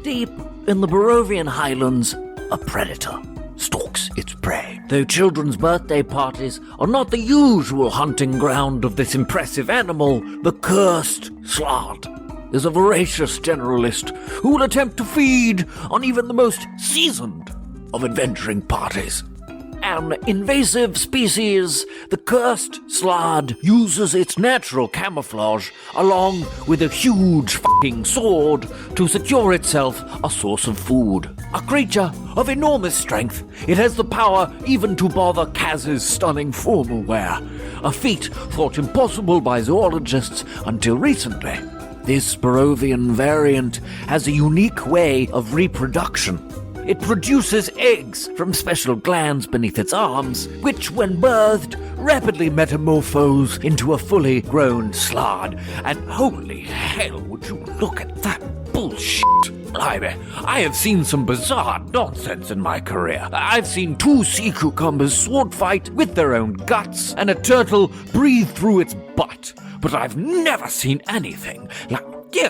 Deep in the Barovian highlands, a predator stalks its prey. Though children's birthday parties are not the usual hunting ground of this impressive animal, the cursed Slaad is a voracious generalist who will attempt to feed on even the most seasoned of adventuring parties. An invasive species, the cursed Slaad uses its natural camouflage along with a huge fucking sword to secure itself a source of food. A creature of enormous strength, it has the power even to bother Kaz's stunning formal wear, a feat thought impossible by zoologists until recently. This Barovian variant has a unique way of reproduction. It produces eggs from special glands beneath its arms, which, when birthed, rapidly metamorphose into a fully grown Slaad. And holy hell, would you look at that bullshit! I have seen some bizarre nonsense in my career. I've seen 2 sea cucumbers sword fight with their own guts and a turtle breathe through its butt. But I've never seen anything like, dear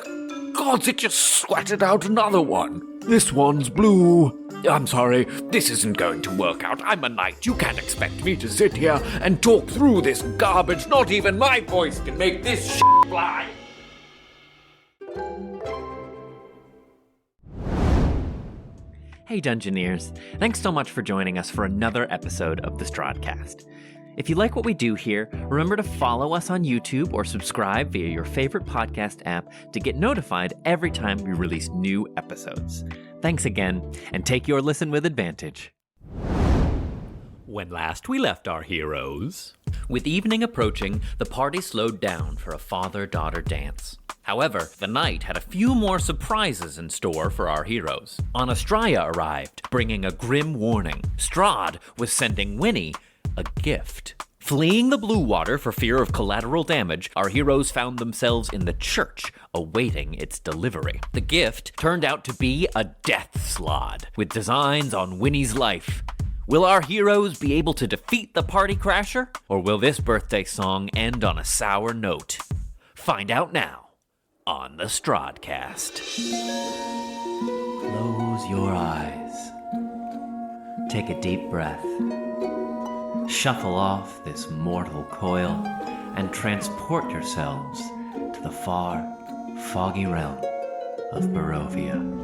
gods, it just sweated out another one. This one's blue. I'm sorry, this isn't going to work out. I'm a knight. You can't expect me to sit here and talk through this garbage. Not even my voice can make this shit fly. Hey Dungeoneers, thanks so much for joining us for another episode of the Strahdcast. If you like what we do here, remember to follow us on YouTube or subscribe via your favorite podcast app to get notified every time we release new episodes. Thanks again, and take your listen with advantage. When last we left our heroes, With evening approaching, the party slowed down for a father-daughter dance. However, the night had a few more surprises in store for our heroes. Anastraya arrived, bringing a grim warning. Strahd was sending Winnie a gift. Fleeing the blue water for fear of collateral damage, our heroes found themselves in the church, awaiting its delivery. The gift turned out to be a death Slaad, with designs on Winnie's life. Will our heroes be able to defeat the party crasher? Or will this birthday song end on a sour note? Find out now on the Strahdcast. Close your eyes. Take a deep breath. Shuffle off this mortal coil and transport yourselves to the far, foggy realm of Barovia.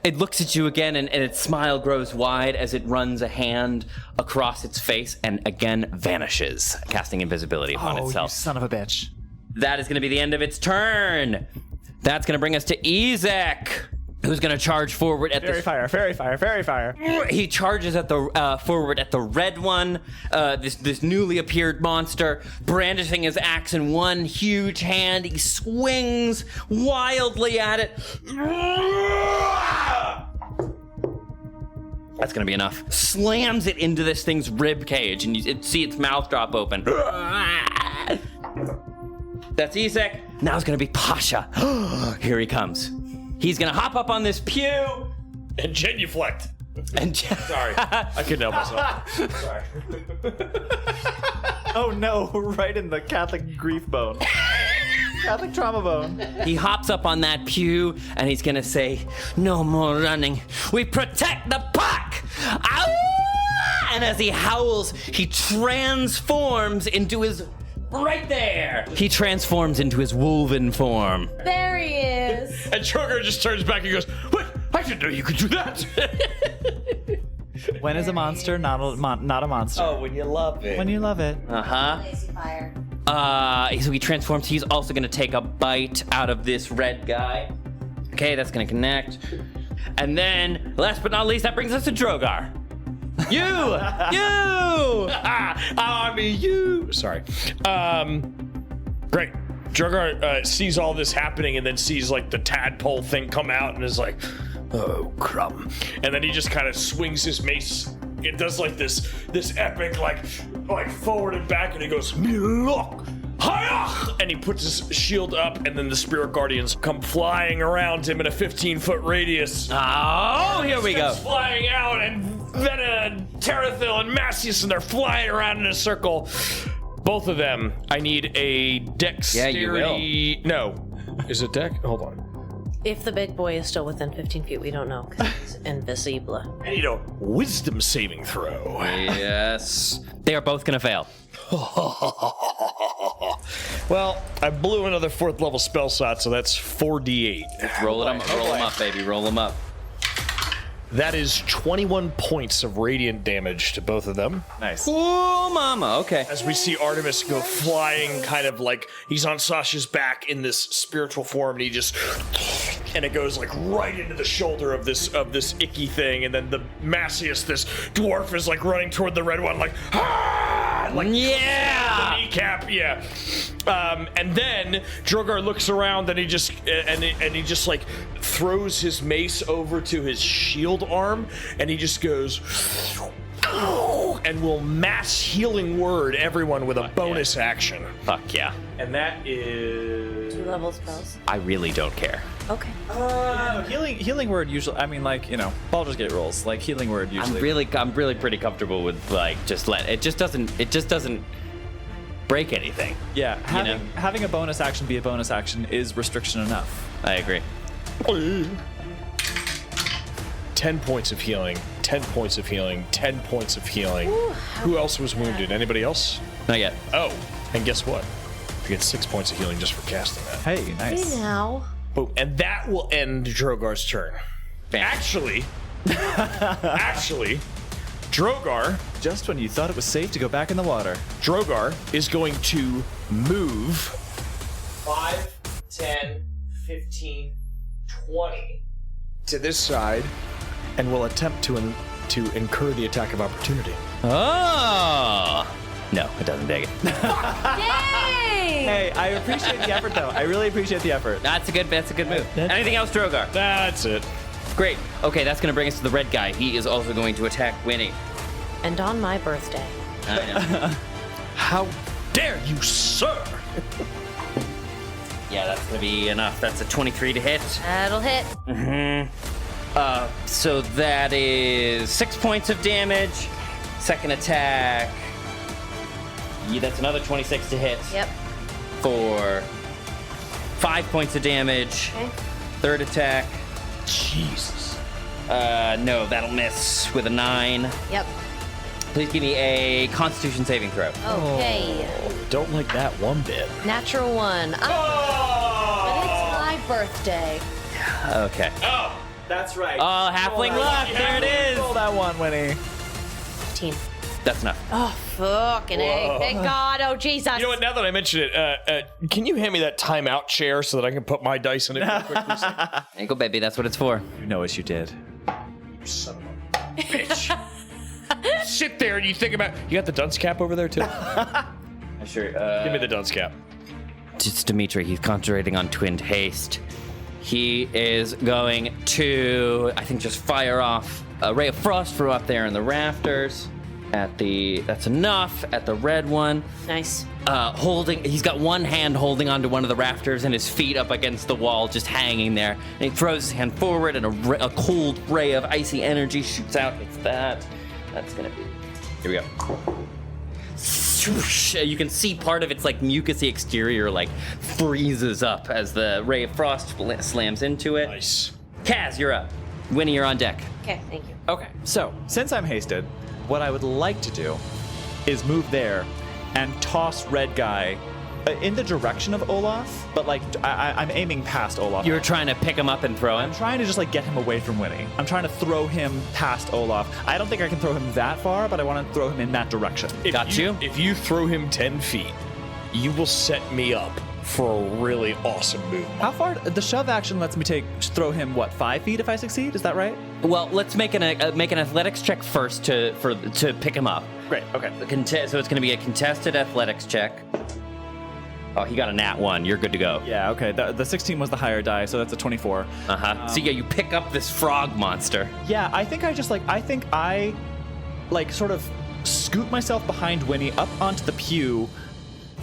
It looks at you again, and its smile grows wide as it runs a hand across its face and again vanishes, casting invisibility upon itself. You son of a bitch. That is going to be the end of its turn. That's going to bring us to Ezek, who's going to charge forward at Fairy fire. He charges at the forward at the red one, this newly appeared monster, brandishing his axe in one huge hand. He swings wildly at it. That's gonna be enough. Slams it into this thing's rib cage, and you see its mouth drop open. That's Ezek. Now it's gonna be Pasha. Here he comes. He's gonna hop up on this pew and genuflect. And sorry, I couldn't help myself. Sorry. Oh no, right in the Catholic grief bone. Catholic trauma bone. He hops up on that pew and he's gonna say, "No more running. We protect the pack." Ow! And as he howls, he transforms into his right there. He transforms into his wolven form. There he is. And Drogar just turns back and goes, "What? I didn't know you could do that." When is a monster not a monster? Oh, when you love it. When you love it. Lazy fire. So he transforms. He's also gonna take a bite out of this red guy. Okay, that's gonna connect. And then, last but not least, that brings us to Drogar. You! I mean, you. Sorry. Great. Drogar sees all this happening and then sees like the tadpole thing come out and is like, "Oh, crumb." And then he just kind of swings his mace. It does like this epic like forward and back, and he goes, "Look, hiya!" And he puts his shield up, and then the spirit guardians come flying around him in a 15-foot radius. Oh, here we go. Flying out, and Vena and Terathil and Massius, and they're flying around in a circle. Both of them, I need a dexterity. Yeah, you No. Is it dex? Hold on. If the big boy is still within 15 feet, we don't know because it's invisible. I need a wisdom saving throw. Yes. They are both going to fail. Well, I blew another 4th level spell slot, so that's 4d8. Roll them up, baby. Roll them up. That is 21 points of radiant damage to both of them. Nice. Oh, mama. Okay. As we see Artemis go flying, kind of like he's on Sasha's back in this spiritual form, and and it goes like right into the shoulder of this icky thing, and then the massiest, this dwarf is like running toward the red one, like like yeah, the kneecap, yeah. And then Drogar looks around, and he just like throws his mace over to his shield arm, and he just goes and will mass healing word everyone with a bonus action. Fuck yeah. And that is 2-level spells. I really don't care. Okay. Healing word usually. I mean, like, Baldur's Gate rules. Like healing word usually. I'm really pretty comfortable with like just it just doesn't break anything. Yeah. Having a bonus action be a bonus action is restriction enough. I agree. 10 points of healing, 10 points of healing, 10 points of healing. Who else was wounded? Anybody else? Not yet. Oh, and guess what? You get 6 points of healing just for casting that. Hey, nice. Hey now. Boom. And that will end Drogar's turn. Bam. Actually, Drogar Just when you thought it was safe to go back in the water. Drogar is going to move 5, 10, 15, 20 to this side and will attempt to incur the attack of opportunity. Oh. No, it doesn't dig it. Yay! Hey, I appreciate the effort, though. I really appreciate the effort. That's a good move. Anything else, Drogar? That's it. Great. Okay, that's going to bring us to the red guy. He is also going to attack Winnie. And on my birthday. I know. How dare you, sir? Yeah, that's going to be enough. That's a 23 to hit. That'll hit. So that is 6 points of damage. Second attack. Yeah, that's another 26 to hit. Yep. For 5 points of damage. Okay. Third attack. Jesus. No, that'll miss with a 9. Yep. Please give me a Constitution saving throw. Okay. Don't like that one bit. Natural 1. But it's my birthday. Okay. That's right. Oh, halfling luck. There it is. Roll that one, Winnie. 15. That's enough. Oh, fucking A. Thank God. Oh, Jesus. You know what? Now that I mention it, can you hand me that timeout chair so that I can put my dice in it real quickly? There you go, baby. That's what it's for. You know what you did. Son of a bitch. Sit there and you think about... You got the dunce cap over there, too? Sure. Give me the dunce cap. It's Dimitri. He's concentrating on twinned haste. He is going to, I think, just fire off a ray of frost from up there in the rafters. That's enough. At the red one. Nice. He's got one hand holding onto one of the rafters and his feet up against the wall, just hanging there. And he throws his hand forward, and a cold ray of icy energy shoots out. It's that. That's gonna be. Here we go. You can see part of its like mucousy exterior like freezes up as the ray of frost slams into it. Nice. Kaz, you're up. Winnie, you're on deck. Okay, thank you. Okay, so since I'm hasted, what I would like to do is move there and toss red guy in the direction of Olaf, but like I'm aiming past Olaf. You're trying to pick him up and throw him? I'm trying to just like get him away from Winnie. I'm trying to throw him past Olaf. I don't think I can throw him that far, but I want to throw him in that direction. Got you? If you throw him 10 feet, you will set me up for a really awesome move. How far? The shove action lets me throw him, what, 5 feet if I succeed? Is that right? Well, let's make an athletics check first to pick him up. Great, okay. So it's going to be a contested athletics check. Oh, he got a nat 1. You're good to go. Yeah, okay. The 16 was the higher die, so that's a 24. So yeah, you pick up this frog monster. Yeah, I think I sort of scoot myself behind Winnie up onto the pew.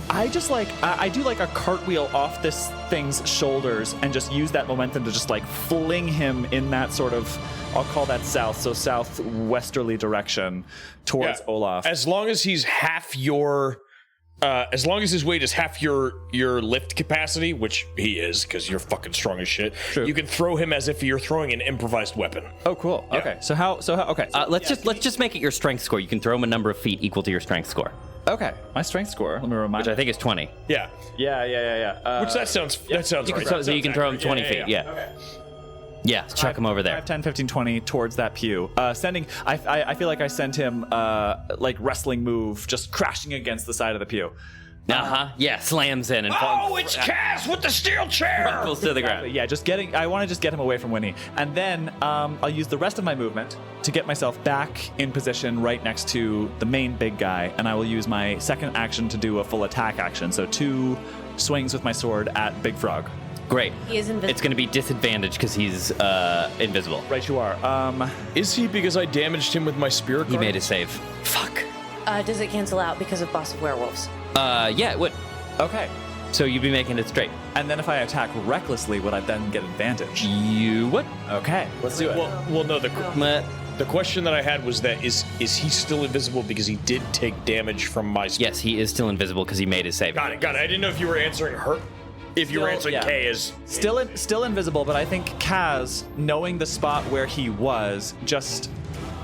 I just I do like a cartwheel off this thing's shoulders and just use that momentum to just like fling him in that sort of, I'll call that southwesterly direction towards Olaf. As long as he's half your as long as his weight is half your lift capacity, which he is, because you're fucking strong as shit, you can throw him as if you're throwing an improvised weapon. Oh, cool. Yeah. Okay. So how? Okay. Let's just make it your strength score. You can throw him a number of feet equal to your strength score, Okay. My strength score. Let me remind. which I think is 20. Yeah. Yeah. Which that sounds right. So you can throw him 20 feet. Yeah. Okay. Yeah. Chuck him over there. 5, 10, 15, 20 towards that pew. Sending. I feel like I sent him like wrestling move, just crashing against the side of the pew. Yeah. Slams in and It's Cass with the steel chair! falls to the ground. Yeah, I want to just get him away from Winnie. And then I'll use the rest of my movement to get myself back in position right next to the main big guy. And I will use my second action to do a full attack action. So 2 swings with my sword at Big Frog. Great. He is invisible. It's going to be disadvantaged because he's invisible. Right you are. Is he because I damaged him with my spirit He guard? made a save. Fuck. Does it cancel out because of Boss of Werewolves? Yeah, it would. Okay. So you'd be making it straight. And then if I attack recklessly, would I then get advantage? You would. Okay, let's do it. Well, no, the question that I had was that is he still invisible because he did take damage from my spirit? Yes, he is still invisible because he made his save. Got it. I didn't know if you were answering her. If you were answering yeah. K as... Still invisible, but I think Kaz, knowing the spot where he was, just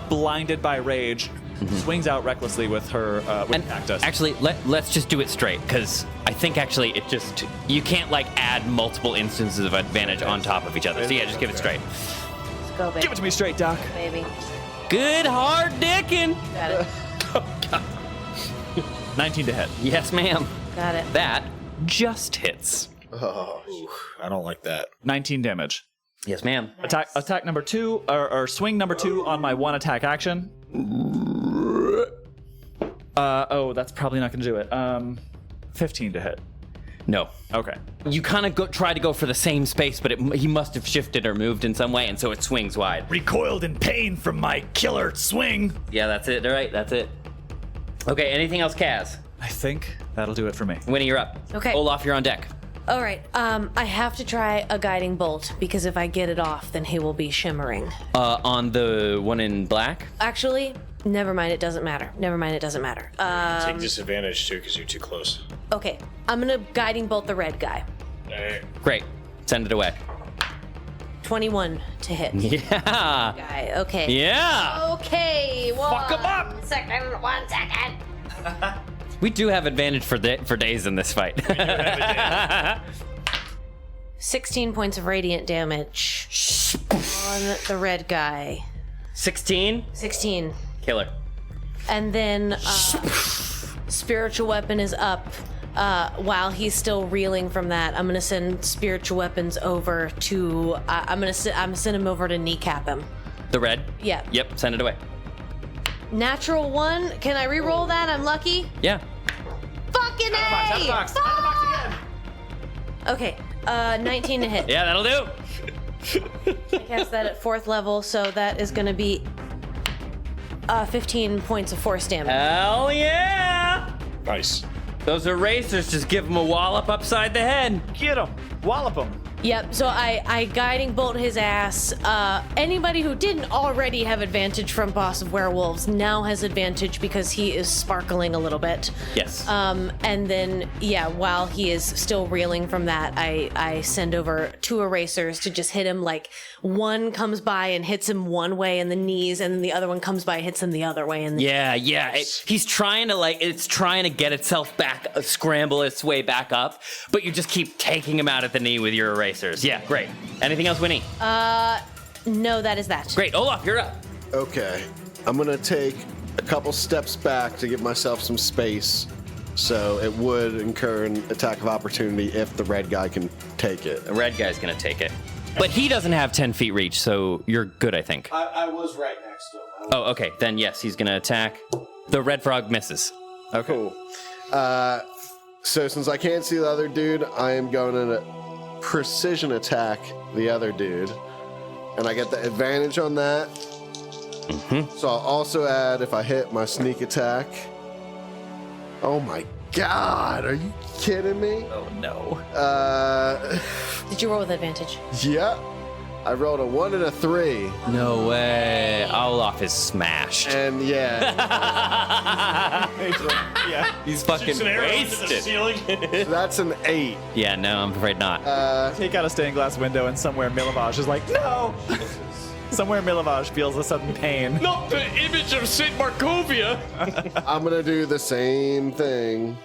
blinded by rage, swings out recklessly with her with cactus. Actually, let's just do it straight because I think actually it just you can't like add multiple instances of advantage on top of each other. So yeah, just give it straight. Let's go, baby. Give it to me straight, Doc. Baby. Good hard dickin'. Got it. 19 to hit. Yes, ma'am. Got it. That just hits. I don't like that. 19 damage. Yes, ma'am. Attack number 2, or swing number 2 on my 1 attack action. That's probably not gonna do it. 15 to hit. No. Okay. You kind of try to go for the same space, but he must have shifted or moved in some way, and so it swings wide. Recoiled in pain from my killer swing. Yeah, that's it. All right, that's it. Okay, anything else, Kaz? I think that'll do it for me. Winnie, you're up. Okay. Olaf, you're on deck. All right. I have to try a guiding bolt because if I get it off, then he will be shimmering. On the one in black? Actually, never mind. It doesn't matter. Take disadvantage too because you're too close. Okay. I'm gonna guiding bolt the red guy. Great. Send it away. 21 to hit. Yeah. Guy. Okay. Yeah. Okay. Fuck 'em up. 1 second. We do have advantage for days in this fight. 16 points of radiant damage on the red guy. 16? 16. Killer. And then spiritual weapon is up. While he's still reeling from that, I'm gonna send spiritual weapons over to. I'm gonna send him over to kneecap him. The red? Yeah. Yep, send it away. Natural 1. Can I re-roll that? I'm lucky. Yeah. Fucking A! Fuck! Okay. 19 to hit. Yeah, that'll do. I cast that at 4th level, so that is gonna be 15 points of force damage. Hell yeah! Nice. Those erasers just give him a wallop upside the head. Get him. Wallop him. Yep, so I guiding bolt his ass. Anybody who didn't already have advantage from Boss of Werewolves now has advantage because he is sparkling a little bit. Yes. And then, yeah, while he is still reeling from that, I send over 2 erasers to just hit him. Like, one comes by and hits him one way in the knees, and then the other one comes by and hits him the other way in the Yeah. He's trying to it's trying to get itself back, scramble its way back up, but you just keep taking him out at the knee with your erasers. Yeah, great. Anything else, Winnie? No, that is that. Great. Olaf, you're up. Okay, I'm gonna take a couple steps back to give myself some space, so it would incur an attack of opportunity if the red guy can take it. The red guy's gonna take it. But he doesn't have 10 feet reach, so you're good, I think. I was right next to him. Oh, okay. Then yes, he's gonna attack. The red frog misses. Okay. Cool. So since I can't see the other dude, I am going to precision attack the other dude, and I get the advantage on that. So I'll also add, if I hit, my sneak attack. Oh my god, are you kidding me? Oh no. Did you roll with advantage? Yeah. I rolled a 1 and a 3. No way. Olaf is smashed. And yeah, He's fucking Shoots an arrow into the wasted. ceiling. that's an 8. Yeah, no, I'm afraid not. Take out a stained glass window, and somewhere Milovage is like, no! Somewhere Milovage feels a sudden pain. Not the image of St. Markovia. I'm gonna do the same thing.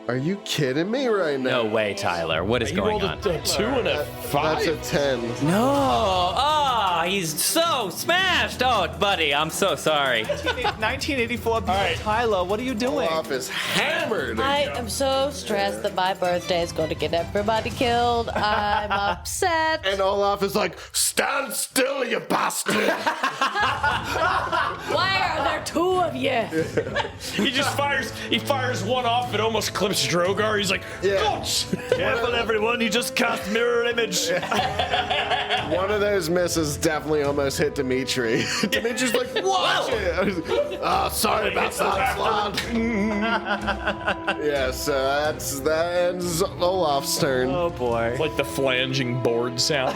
Are you kidding me right now? No way, Tyler. What is You going rolled on? a 2 and a 5. That's a 10. No! Oh, he's so smashed. Oh, buddy, I'm so sorry. 1984 Tyler, what are you doing? Olaf is hammered. I am so stressed that my birthday is going to get everybody killed. I'm upset. And Olaf is like, stand still, you bastard. Why are there two of you? He just fires one off. It almost clips Drogar. He's like, Yeah. "Gosh!" Careful, everyone, you just cast mirror image. One of those misses definitely almost hit Dimitri. Dimitri's like, watch it. Oh, sorry about that, Slaad. Yeah, so that ends Olaf's turn. Oh boy. Like the flanging board sound.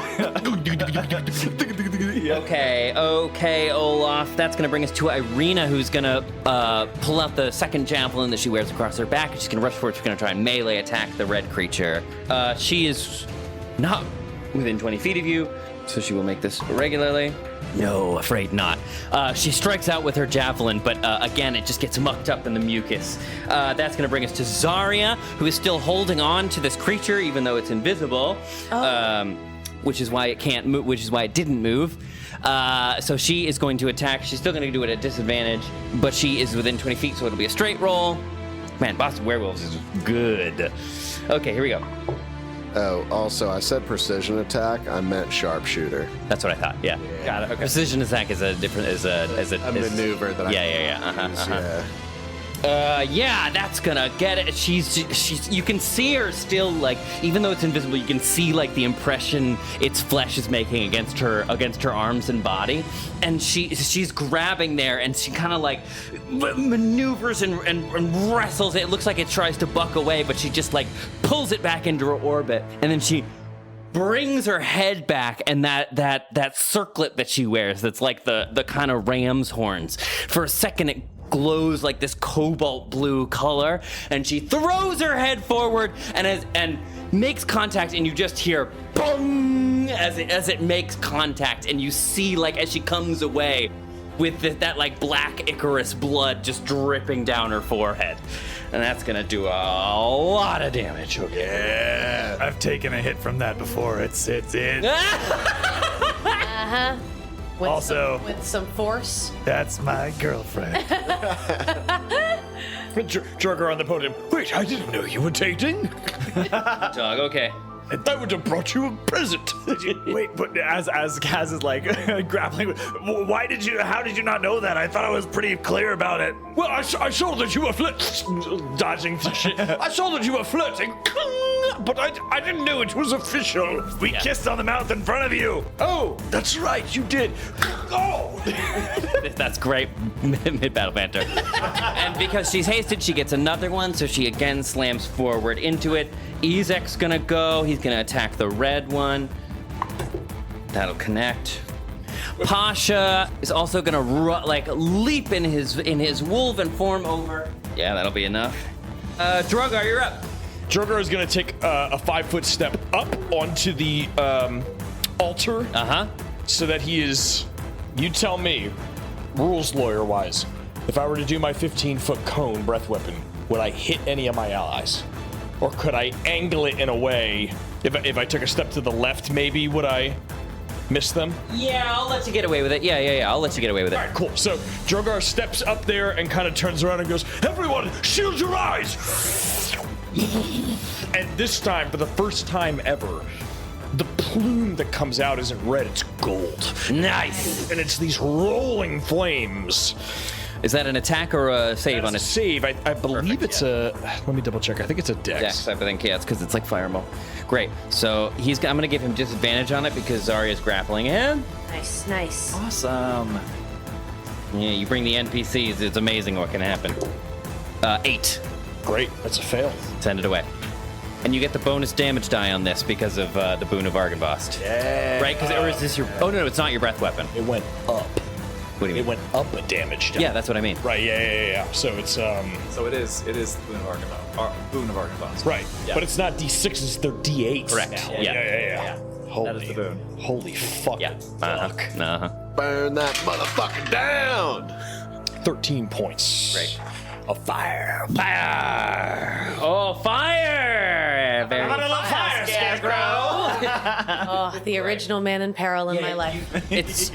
Okay, Olaf. That's gonna bring us to Irina, who's gonna pull out the second javelin that she wears across her back. She's gonna rush forward. She's gonna try and melee attack the red creature. She is not within 20 feet of you, so she will make this regularly. No, afraid not. She strikes out with her javelin, but again, it just gets mucked up in the mucus. That's going to bring us to Zarya, who is still holding on to this creature, even though it's invisible, which is why it can't move. Which is why it didn't move. So she is going to attack. She's still going to do it at disadvantage, but she is within 20 feet, so it'll be a straight roll. Man, Boston Werewolves is good. Okay, here we go. Oh, also, I said precision attack. I meant sharpshooter. That's what I thought. Yeah, got it. Okay. Precision attack is a different A maneuver that I Yeah, that's gonna get it. She's you can see her still, like, even though it's invisible, you can see like the impression its flesh is making against her arms and body. And she's grabbing there, and she kind of like maneuvers and wrestles. It looks like it tries to buck away, but she just like pulls it back into her orbit, and then she brings her head back, and that circlet that she wears, that's like the kind of ram's horns. For a second, it glows like this cobalt blue color, and she throws her head forward and makes contact, and you just hear boom as it makes contact, and you see, like, as she comes away with that like black Icarus blood just dripping down her forehead, and that's gonna do a lot of damage. Okay. Yeah, I've taken a hit from that before. It's With some force. That's my girlfriend. Drogar on the podium. Wait, I didn't know you were dating. Dog, okay. I would have brought you a present. Wait, but as Kaz is like grappling with, how did you not know that? I thought I was pretty clear about it. Well, I saw that you were dodging the shit. I saw that you were flirting, but I didn't know it was official. We kissed on the mouth in front of you. Oh, that's right, you did. Oh. That's great mid-battle banter. And because she's hasted, she gets another one, so she again slams forward into it. Ezek's gonna go. He's gonna attack the red one. That'll connect. Pasha is also gonna leap in his wolven form over. Yeah, that'll be enough. Drogar, you're up. Drogar is going to take a 5-foot step up onto the altar. So that he is, you tell me, rules lawyer-wise, if I were to do my 15-foot cone breath weapon, would I hit any of my allies? Or could I angle it in a way, if I took a step to the left, maybe, would I miss them? Yeah, I'll let you get away with it. Yeah, I'll let you get away with it. All right, cool. So Drogar steps up there and kind of turns around and goes, "Everyone, shield your eyes!" And this time, for the first time ever, the plume that comes out isn't red, it's gold. Nice. And it's these rolling flames. Is that an attack or a save on a it? Save. I believe it's a... Let me double check. I think it's a dex. Dex, I think, yeah, it's because it's like fireball. Great. So I'm going to give him disadvantage on it because Zarya's grappling him. Nice. Awesome. Yeah, you bring the NPCs, it's amazing what can happen. 8. Great. That's a fail. Send it away. And you get the bonus damage die on this because of the Boon of Argynvost. Yeah. Right? Or is this your... Oh, no, it's not your breath weapon. It went up. What do you mean? It went up a damage die. Yeah, that's what I mean. Right, yeah. So it's, So it is Boon of Argynvost. Boon of Argynvost. Right. Yeah. But it's not D6s, they're D8s Correct. now. Yeah. Holy, That is the boon. Holy fuck. Yeah. Fuck. Burn that motherfucker down. 13 points. Great. Of fire. Oh, fire! Very fast, Oh, the original man in peril in my life. It's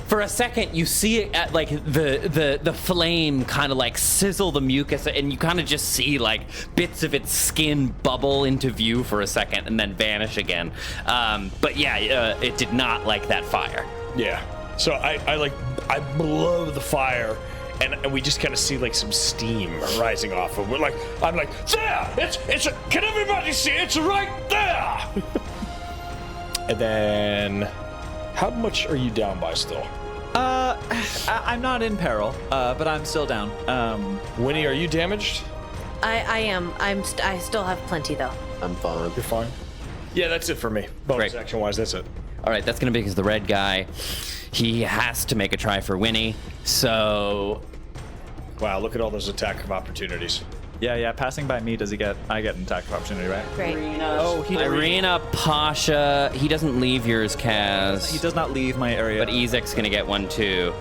for a second you see it at like the flame kind of like sizzle the mucus, and you kind of just see like bits of its skin bubble into view for a second and then vanish again. But yeah, it did not like that fire. Yeah. So I blow the fire, and we just kind of see like some steam rising off of. I'm like, there! It's can everybody see? It's right there! And then, how much are you down by still? I'm not in peril, but I'm still down. Winnie, are you damaged? I am. I still have plenty though. I'm fine. You're fine. Yeah, that's it for me. Bonus Great. action wise, that's it. All right, that's gonna be because the red guy, he has to make a try for Winnie. So Wow, look at all those attack of opportunities. Yeah. Passing by me, I get an attack of opportunity, right? Great. Oh, Irina, Pasha, he doesn't leave yours, Kaz. He does not leave my area. But Ezek's gonna get one too.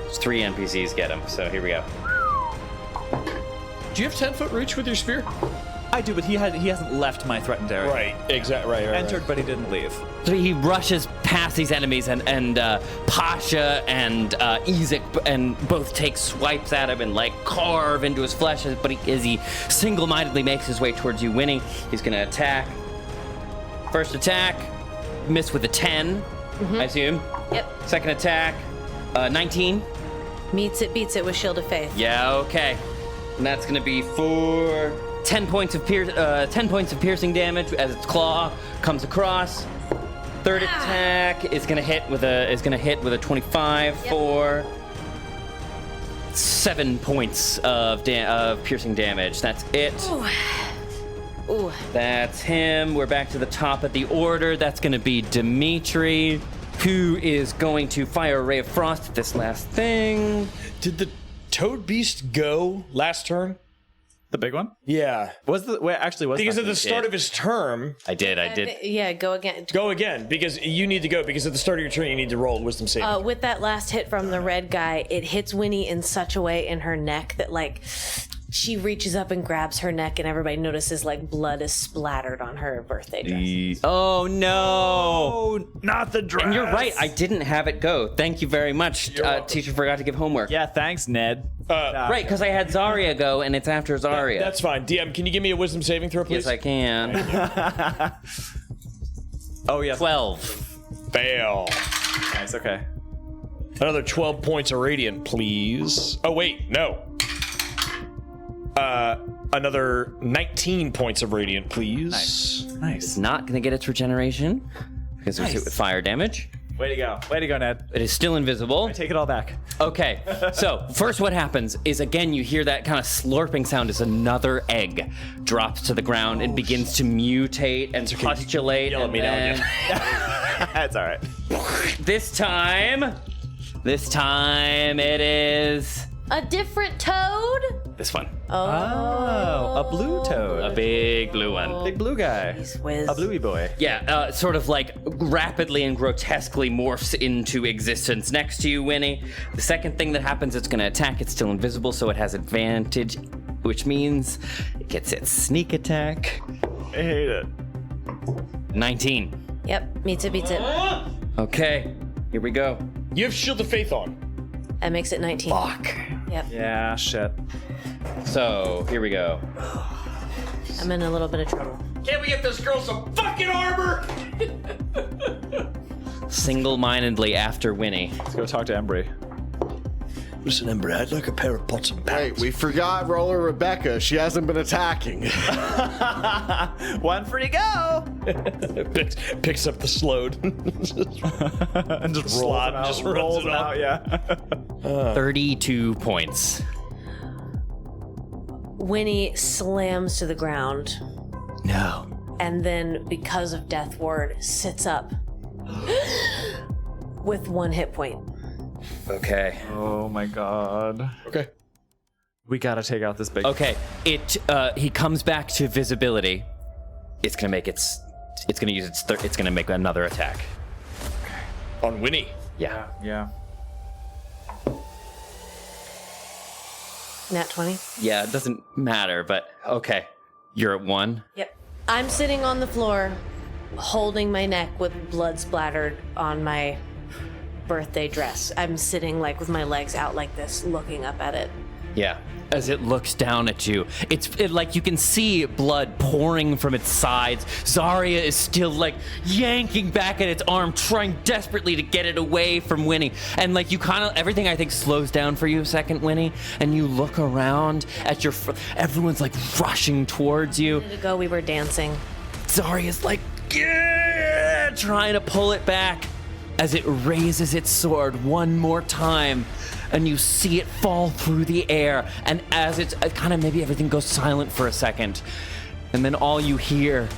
There's 3 NPCs get him, so here we go. Do you have 10-foot reach with your spear? I do, but he hasn't left my threatened area. Right, exactly. Right. Entered, but he didn't leave. So he rushes past these enemies, and Pasha and Ezek and both take swipes at him and like carve into his flesh. But as he single-mindedly makes his way towards you, Winnie, he's gonna attack. First attack, miss with a 10, I assume. Yep. Second attack, 19. Beats it with Shield of Faith. Yeah, okay. And that's gonna be for 10 points of piercing damage as its claw comes across. Third attack is gonna hit with a 25 for 7 points of piercing damage. That's it. Ooh. That's him. We're back to the top of the order. That's gonna be Dimitri, who is going to fire a ray of frost at this last thing. Did the Toad Beast go last turn? The big one? Yeah. Was Because at the start of his term, I did. Yeah, go again. go again, because you need to go, because at the start of your turn, you need to roll wisdom saving. With that last hit from the red guy, it hits Winnie in such a way in her neck that like she reaches up and grabs her neck, and everybody notices like blood is splattered on her birthday dress. Oh no! Oh, not the dress. And you're right. I didn't have it go. Thank you very much. Teacher forgot to give homework. Yeah, thanks, Ned. Right, because I had Zarya go, and it's after Zarya. That's fine. DM, can you give me a wisdom saving throw, please? Yes, I can. Oh, yes. 12. Fail. Nice, okay. Another 12 points of radiant, please. Oh, wait, no. Another 19 points of radiant, please. It's not going to get its regeneration because it was hit with fire damage. Way to go. Way to go, Ned. It is still invisible. I take it all back. Okay, so first what happens is, again, you hear that kind of slurping sound as another egg drops to the ground and begins to mutate and postulate. Yell at me now again. That's all right. This time it is A different toad? this one. Oh, a blue toad. A big blue one. Big blue guy. Whiz. A bluey boy. Yeah, sort of like rapidly and grotesquely morphs into existence next to you, Winnie. The second thing that happens, it's going to attack. It's still invisible, so it has advantage, which means it gets its sneak attack. I hate it. 19. Yep, beats it. Okay, here we go. You have Shield of Faith on. That makes it 19. Fuck. Yep. Yeah, shit. So, here we go. I'm in a little bit of trouble. Can't we get this girl some fucking armor? Single-mindedly after Winnie. Let's go talk to Embry. Listen, Ember, I'd like a pair of pots and pans. Wait, we forgot Roller Rebecca. She hasn't been attacking. One free go. Picks up the Slaad. And just Slaad rolls just it out. runs Rolls it it out, yeah. 32 points. Winnie slams to the ground No. And then, because of Death Ward, sits up with 1 hit point. Okay. Oh my god. Okay. We gotta take out this big. Okay. He comes back to visibility. It's gonna make it's gonna use it's gonna make another attack. On Winnie. Yeah. Yeah. Nat 20. Yeah, it doesn't matter, but okay. You're at 1. Yep. I'm sitting on the floor, holding my neck with blood splattered on my birthday dress. I'm sitting like with my legs out like this, looking up at it. Yeah. As it looks down at you, it's like you can see blood pouring from its sides. Zarya is still like yanking back at its arm, trying desperately to get it away from Winnie. And like you kind of, everything I think slows down for you a second, Winnie. And you look around at everyone's like rushing towards you. A minute ago, we were dancing. Zarya's like, yeah, trying to pull it back as it raises its sword one more time. And you see it fall through the air, and as it's kind of maybe everything goes silent for a second, and then all you hear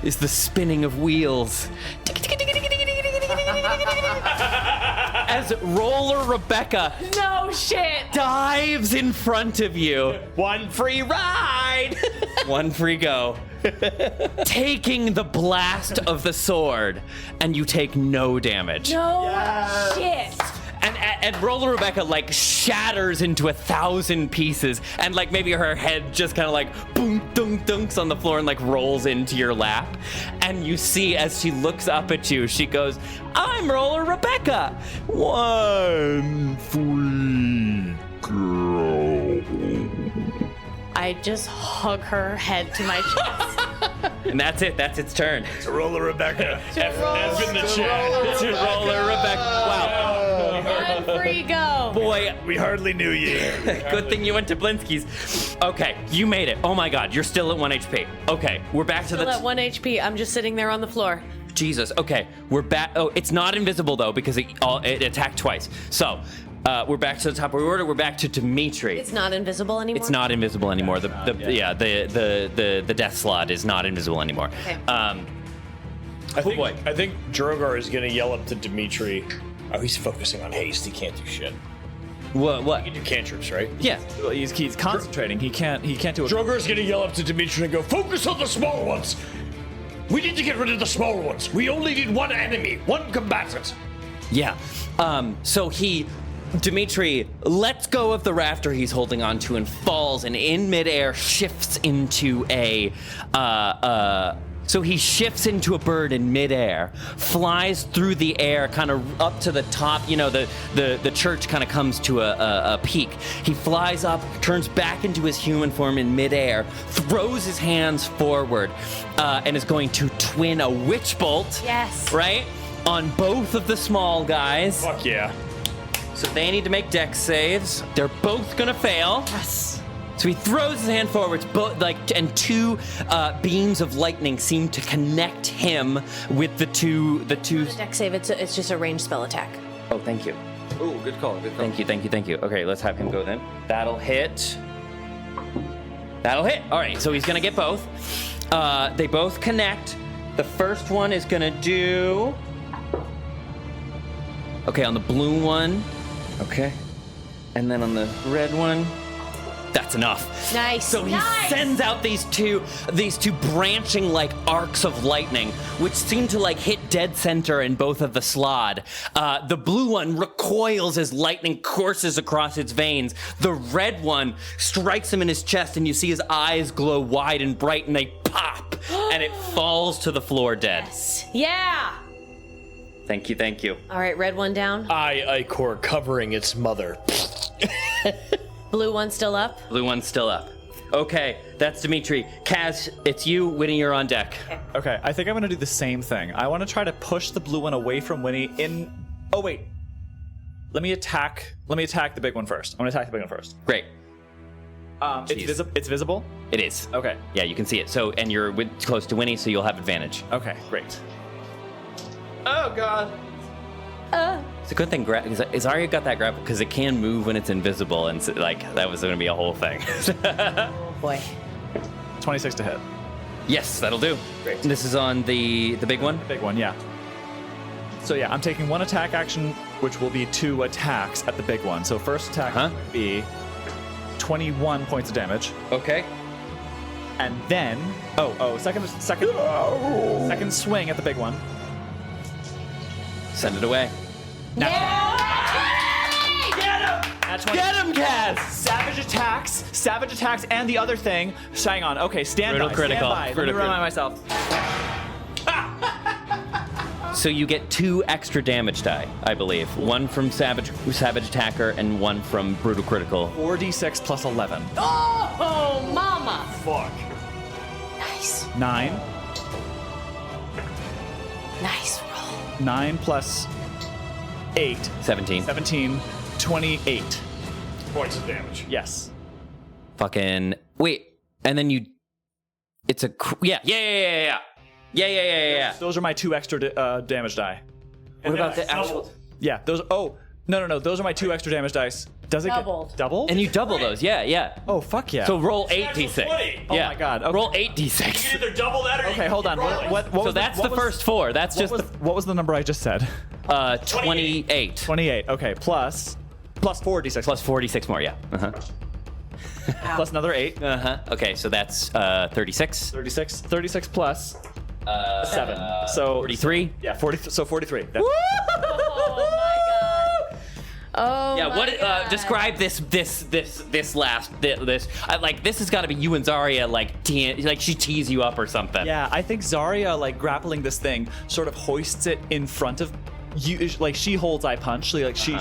is the spinning of wheels. As Roller Rebecca No shit! dives in front of you. One free ride. One free go. Taking the blast of the sword, and you take no damage. No shit! And Roller Rebecca like shatters into 1,000 pieces, and like maybe her head just kind of like boom dunk dunks on the floor and like rolls into your lap. And you see as she looks up at you, she goes, "I'm Roller Rebecca. One free go." I just hug her head to my chest. And that's it. That's its turn. It's Roller Rebecca. F in the chat. It's Roller Rebecca. Wow. One free go. Boy, We hardly knew you. good thing you went to Blinsky's. Okay, you made it. Oh my god, you're still at 1 HP. Okay, we're back to Still at 1 HP. I'm just sitting there on the floor. Jesus. Okay, we're back. Oh, it's not invisible though because it attacked twice. So, we're back to the top of the order. We're back to Dimitri. It's not invisible anymore. It's not invisible anymore. The death slot is not invisible anymore. Okay. I think Drogar is gonna yell up to Dimitri. Oh, he's focusing on haste. He can't do shit. What? He can do cantrips, right? Yeah. Well, he's concentrating. He can't do it. Drogar's gonna yell up to Dimitri and go, "Focus on the small ones. We need to get rid of the small ones. We only need one enemy, one combatant." Yeah. So Dimitri lets go of the rafter he's holding onto and falls, and in midair shifts into so he shifts into a bird in midair, flies through the air, kind of up to the top. You know, the church kind of comes to a peak. He flies up, turns back into his human form in midair, throws his hands forward, and is going to twin a witch bolt. Yes. Right? On both of the small guys. Fuck yeah. So they need to make dex saves. They're both gonna fail. Yes. So he throws his hand forwards, and 2 beams of lightning seem to connect him with the two. Dex save. It's just a ranged spell attack. Oh, thank you. Oh, good call. Good call. Thank you. Okay, let's have him go then. That'll hit. All right, so he's gonna get both. They both connect. The first one is gonna do. Okay, on the blue one. Okay. And then on the red one. That's enough. Nice. So he sends out these two branching like arcs of lightning, which seem to like hit dead center in both of the Slaad. The blue one recoils as lightning courses across its veins. The red one strikes him in his chest, and you see his eyes glow wide and bright, and they pop, and it falls to the floor dead. Yes. Yeah. Thank you. All right, red one down. Icor covering its mother. Blue one still up. Blue one's still up. Okay, that's Dimitri. Kaz, it's you. Winnie, you're on deck. Okay, I think I'm gonna do the same thing. I want to try to push the blue one away from Winnie. Oh wait, let me attack the big one first. I'm gonna attack the big one first. Great. It's visible. It is. Okay. Yeah, you can see it. So, and you're close to Winnie, so you'll have advantage. Okay, great. Oh God. It's a good thing Zarya got that grapple because it can move when it's invisible, and like that was going to be a whole thing. Oh boy. 26 to hit. Yes, that'll do. Great. This is on the big one? Big one, yeah. So yeah, I'm taking 1 attack action, which will be 2 attacks at the big one. So first attack would be 21 points of damage. Okay. And then, second swing at the big one. Send it away. Get him, Kaz! Savage attacks, and the other thing. Hang on. Okay, stand Brutal by. critical. Stand by. Let me remind myself. So you get 2 extra damage die, I believe. 1 from Savage Attacker and 1 from Brutal Critical. 4d6 plus 11. Oh, mama. Fuck. Nice. 9. Nice roll. 9 plus 8. 17. 17. 28. Points of damage. Yes. Fucking wait, and then you. It's a yeah. Those are my 2 extra damage die. What about the actual? Yeah, those. Oh, no. Those are my 2 extra damage dice. Does it Doubled. get doubled? And you double those, yeah. Oh, fuck yeah. So roll 8d6. Oh my god. Okay. Roll 8d6. Either double that or Okay, hold on. What So was that's what the was- first 4. That's just what was the number I just said? 28 28. Okay, plus 4d6. plus 46 more. Yeah. Plus another 8. Okay, so that's 36. 36. 36 plus 7. So 43. Yeah, 40. So 43. That's, Oh, Yeah, my what? God. Describe this last. This. This has got to be you and Zarya like she tees you up or something. yeah, I think Zarya, like grappling this thing, sort of hoists it in front of you. Like she holds I punch.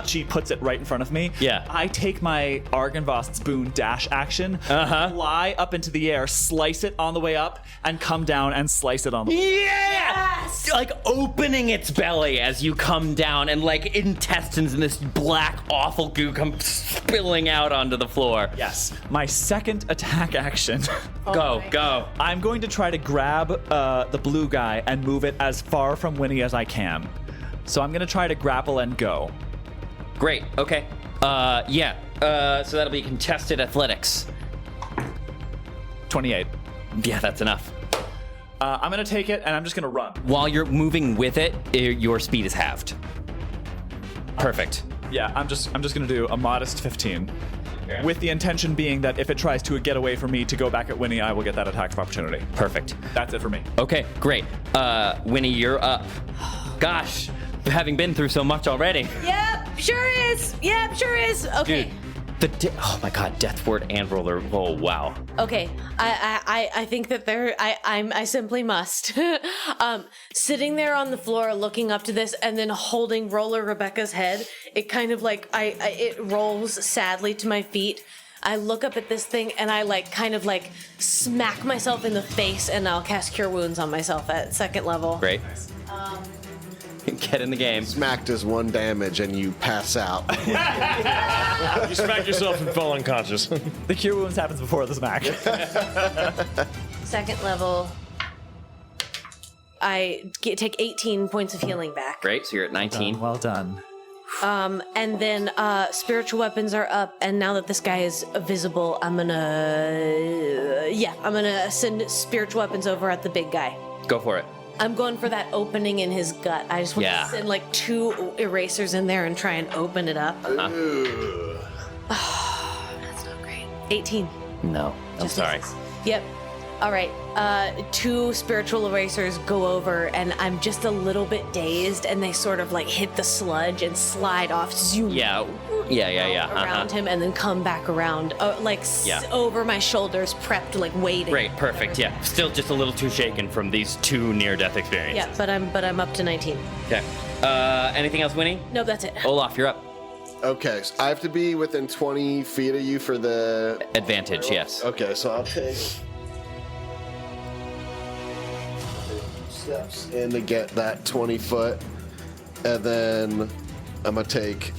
She puts it right in front of me. Yeah. I take my Argynvost's boon dash action, fly up into the air, slice it on the way up, and come down and slice it on the way. Yes! Like opening its belly as you come down, and like intestines and this black, awful goo come spilling out onto the floor. Yes. My second attack action. Go. I'm going to try to grab the blue guy and move it as far from Winnie as I can. So I'm going to try to grapple and go. Great. Okay. Yeah. So that'll be contested athletics. 28. Yeah, that's enough. I'm going to take it and I'm just going to run. While you're moving with it, your speed is halved. Perfect. Yeah, I'm just going to do a modest 15. With the intention being that if it tries to get away from me to go back at Winnie, I will get that attack of opportunity. Perfect. That's it for me. Okay, great. Winnie, you're up. Gosh, having been through so much already. Yep, sure is. Okay. Dude, oh my god, Death Ward and Roller. Oh, wow. Okay, I think that I simply must. Sitting there on the floor, looking up to this, and then holding Roller Rebecca's head, it kind of like it rolls sadly to my feet. I look up at this thing and I kind of smack myself in the face, and I'll cast Cure Wounds on myself at 2nd level. Great. Get in the game. Smacked is 1 damage and you pass out. You smacked yourself and fell unconscious. The cure wounds happens before the smack. 2nd level. I take 18 points of healing back. Great, so you're at 19. Well done. And then spiritual weapons are up, and now that this guy is visible, I'm gonna send spiritual weapons over at the big guy. Go for it. I'm going for that opening in his gut. I just want Yeah. to send 2 erasers in there and try and open it up. That's not great. 18. No, I'm sorry. Misses. Yep. All right. 2 spiritual erasers go over, and I'm just a little bit dazed, and they sort of hit the sludge and slide off, zoom Yeah. around him, and then come back around, Yeah. over my shoulders, prepped, waiting. Great, perfect, yeah. Still just a little too shaken from these 2 near-death experiences. Yeah, but I'm up to 19. Okay. Anything else, Winnie? No, that's it. Olaf, you're up. Okay, so I have to be within 20 feet of you for the... Advantage, yes. Okay, so I'll take steps in to get that 20 foot, and then I'm gonna take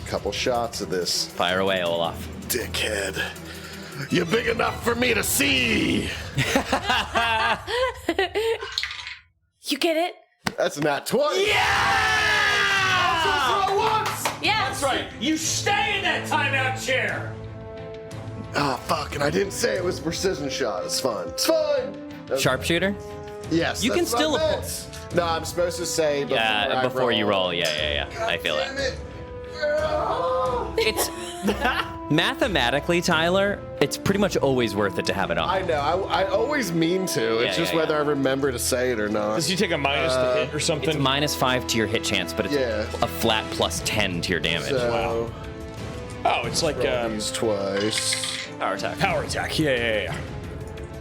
a couple shots of this. Fire away, Olaf. Dickhead. You're big enough for me to see! You get it? That's not 20! Yeah. That's right. You stay in that timeout chair. Oh, fuck, and I didn't say it was a precision shot. It's fine. It's fine! Sharpshooter? Yes. You can that's what still I meant. No, I'm supposed to say before you roll. Yeah. I feel it. It's mathematically, Tyler, it's pretty much always worth it to have it on. I know. I always mean to. It's just whether I remember to say it or not. Does he take a minus to hit or something? It's -5 to your hit chance, but it's a flat +10 to your damage. So, Oh, it's like these twice. Power attack. power attack. Yeah.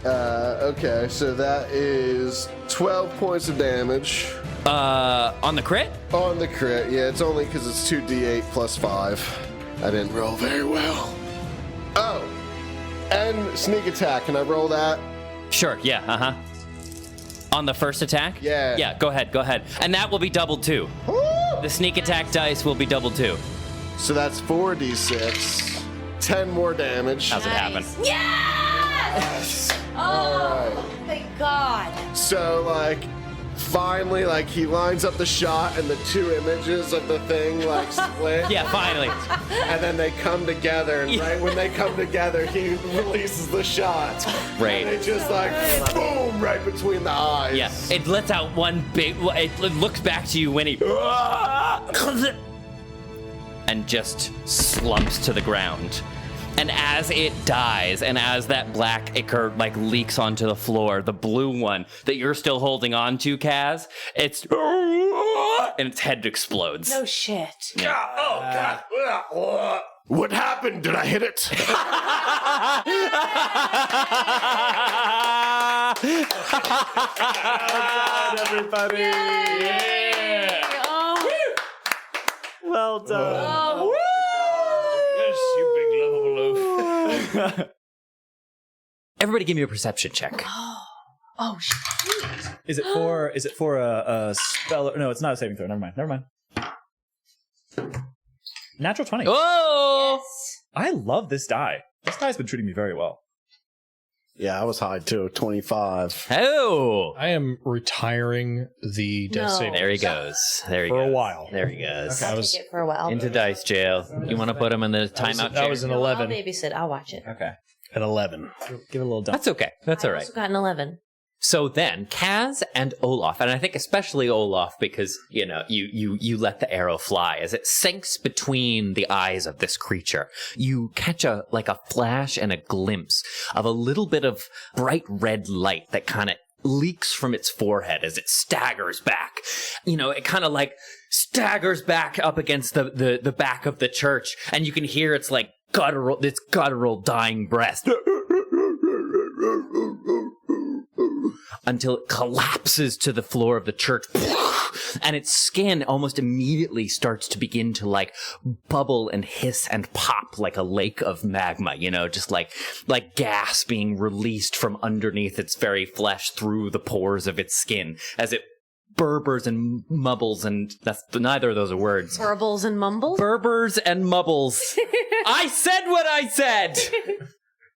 Okay, so that is 12 points of damage. On the crit? On the crit, yeah, it's only because it's 2d8 plus 5. I didn't roll very well. Oh, and sneak attack. Can I roll that? Sure, yeah, On the first attack? Yeah. Yeah, go ahead. And that will be doubled too. Woo! The sneak attack dice will be doubled too. So that's 4d6. 10 more damage. How's it happen? Yes! Oh, thank God. So, like, finally, like, he lines up the shot and the two images of the thing, like, split. Yeah, finally. And then they come together, and right when they come together, he releases the shot. Right. And it just, like, boom, right between the eyes. Yeah, it lets out one big. It looks back to you, Winnie, and just slumps to the ground. And as it dies, and as that black ichor like leaks onto the floor, the blue one that you're still holding on to, Kaz, and its head explodes. No shit. Yeah. Oh, God. What happened? Did I hit it? Everybody. Yeah. Oh, Well done. oh. Yes, you big lovable loaf. Everybody, give me a perception check. Oh, shit. Is it for a spell? No, it's not a saving throw. Never mind. Natural 20. Oh! I love this die. This die's been treating me very well. Yeah, I was high, too. 25. Oh! I am retiring the death No. saving There he goes. There he for goes. a while. There he goes. I I'll was take it for a while. Into dice jail. You want to put him in the timeout that chair? was an No, 11. I'll babysit. I'll watch it. Okay. An 11. Give it a little dump. That's okay. That's all I right. also got an 11. So then, Kaz and Olaf, and I think especially Olaf, because, you know, you let the arrow fly. As it sinks between the eyes of this creature, you catch a flash and a glimpse of a little bit of bright red light that kind of leaks from its forehead as it staggers back. You know, it kind of like staggers back up against the back of the church, and you can hear its like guttural dying breath. Until it collapses to the floor of the church, and its skin almost immediately starts to begin to like bubble and hiss and pop like a lake of magma, you know, just like gas being released from underneath its very flesh through the pores of its skin as it burbers and mumbles, and that's neither of those are words. Burbles and mumbles? Burbers and mumbles. I said what I said!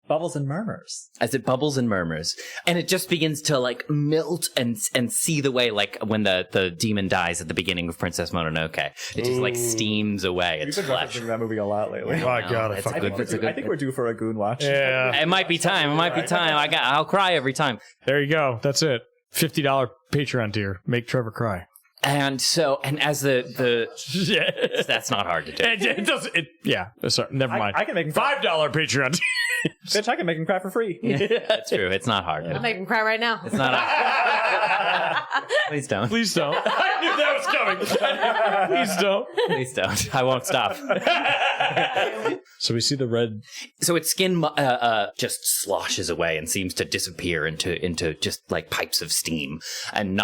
Bubbles and murmurs. As it bubbles and murmurs, and it just begins to like melt and seethe away, like when the demon dies at the beginning of Princess Mononoke. It just like steams away its We've been flesh. referencing that movie a lot lately. Oh, my God. I It's fucking love it. I think we're due for a Goon watch. Yeah. It might be time. It might be time. I'll cry every time. There you go. That's it. $50 Patreon tier. Make Trevor cry. And so, and as that's not hard to do. It does. Yeah. Sorry. Never mind. I can make him cry. $5 Patreon tier. Bitch, I can make him cry for free. That's true. It's not hard. I'll make him cry right now. It's not hard. Please don't. Please don't. I knew that was coming. Please don't. Please don't. I won't stop. So we see the red. So its skin just sloshes away and seems to disappear into just like pipes of steam, and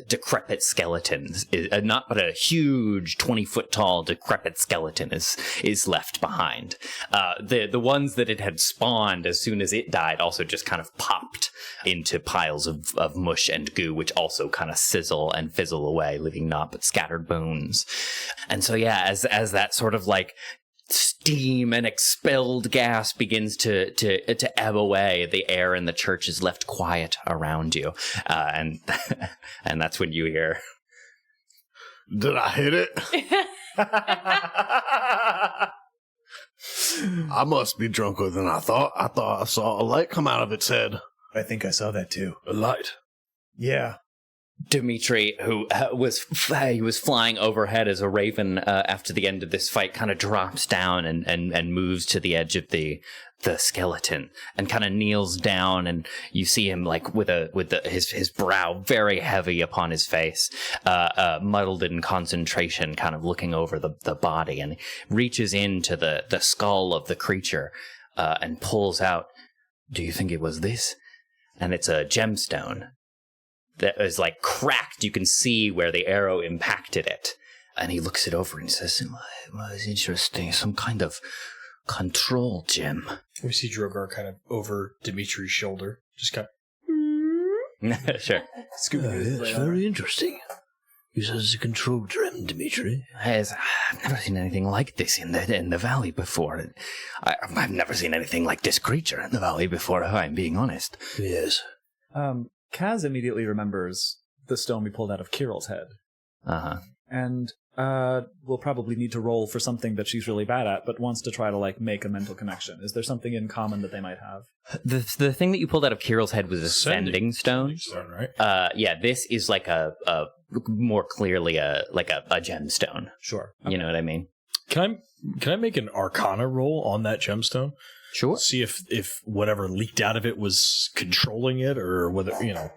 decrepit skeletons. Not but a huge 20-foot tall decrepit skeleton is left behind. The ones that it had spawned as soon as it died also just kind of popped into piles of mush and goo, which also kind of sizzle and fizzle away, leaving naught but scattered bones. And so yeah, as that sort of like steam and expelled gas begins to ebb away, the air in the church is left quiet around you, and that's when you hear, Did I hit it? I must be drunker than I thought. I thought I saw a light come out of its head. I think I saw that too. A light. Yeah. Dimitri, who was flying overhead as a raven after the end of this fight, kind of drops down and moves to the edge of the skeleton and kind of kneels down, and you see him like his brow very heavy upon his face, muddled in concentration, kind of looking over the body, and reaches into the skull of the creature and pulls out. Do you think it was this? And it's a gemstone that is like cracked. You can see where the arrow impacted it. And he looks it over and says, it was interesting. Some kind of control gem. We see Drogar kind of over Dimitri's shoulder. Just kind of... Sure. It's very interesting. You said it's a control gem, Dimitri. I've never seen anything like this in the valley before. I've never seen anything like this creature in the valley before, if I'm being honest. Yes. Kaz immediately remembers the stone we pulled out of Kirill's head. Uh-huh. And we'll probably need to roll for something that she's really bad at, but wants to try to like make a mental connection. Is there something in common that they might have? The thing that you pulled out of Kirill's head was a sending stone. Right? Yeah, this is like a more clearly a gemstone. Sure. Okay. You know what I mean? Can I make an Arcana roll on that gemstone? Sure. See if whatever leaked out of it was controlling it, or whether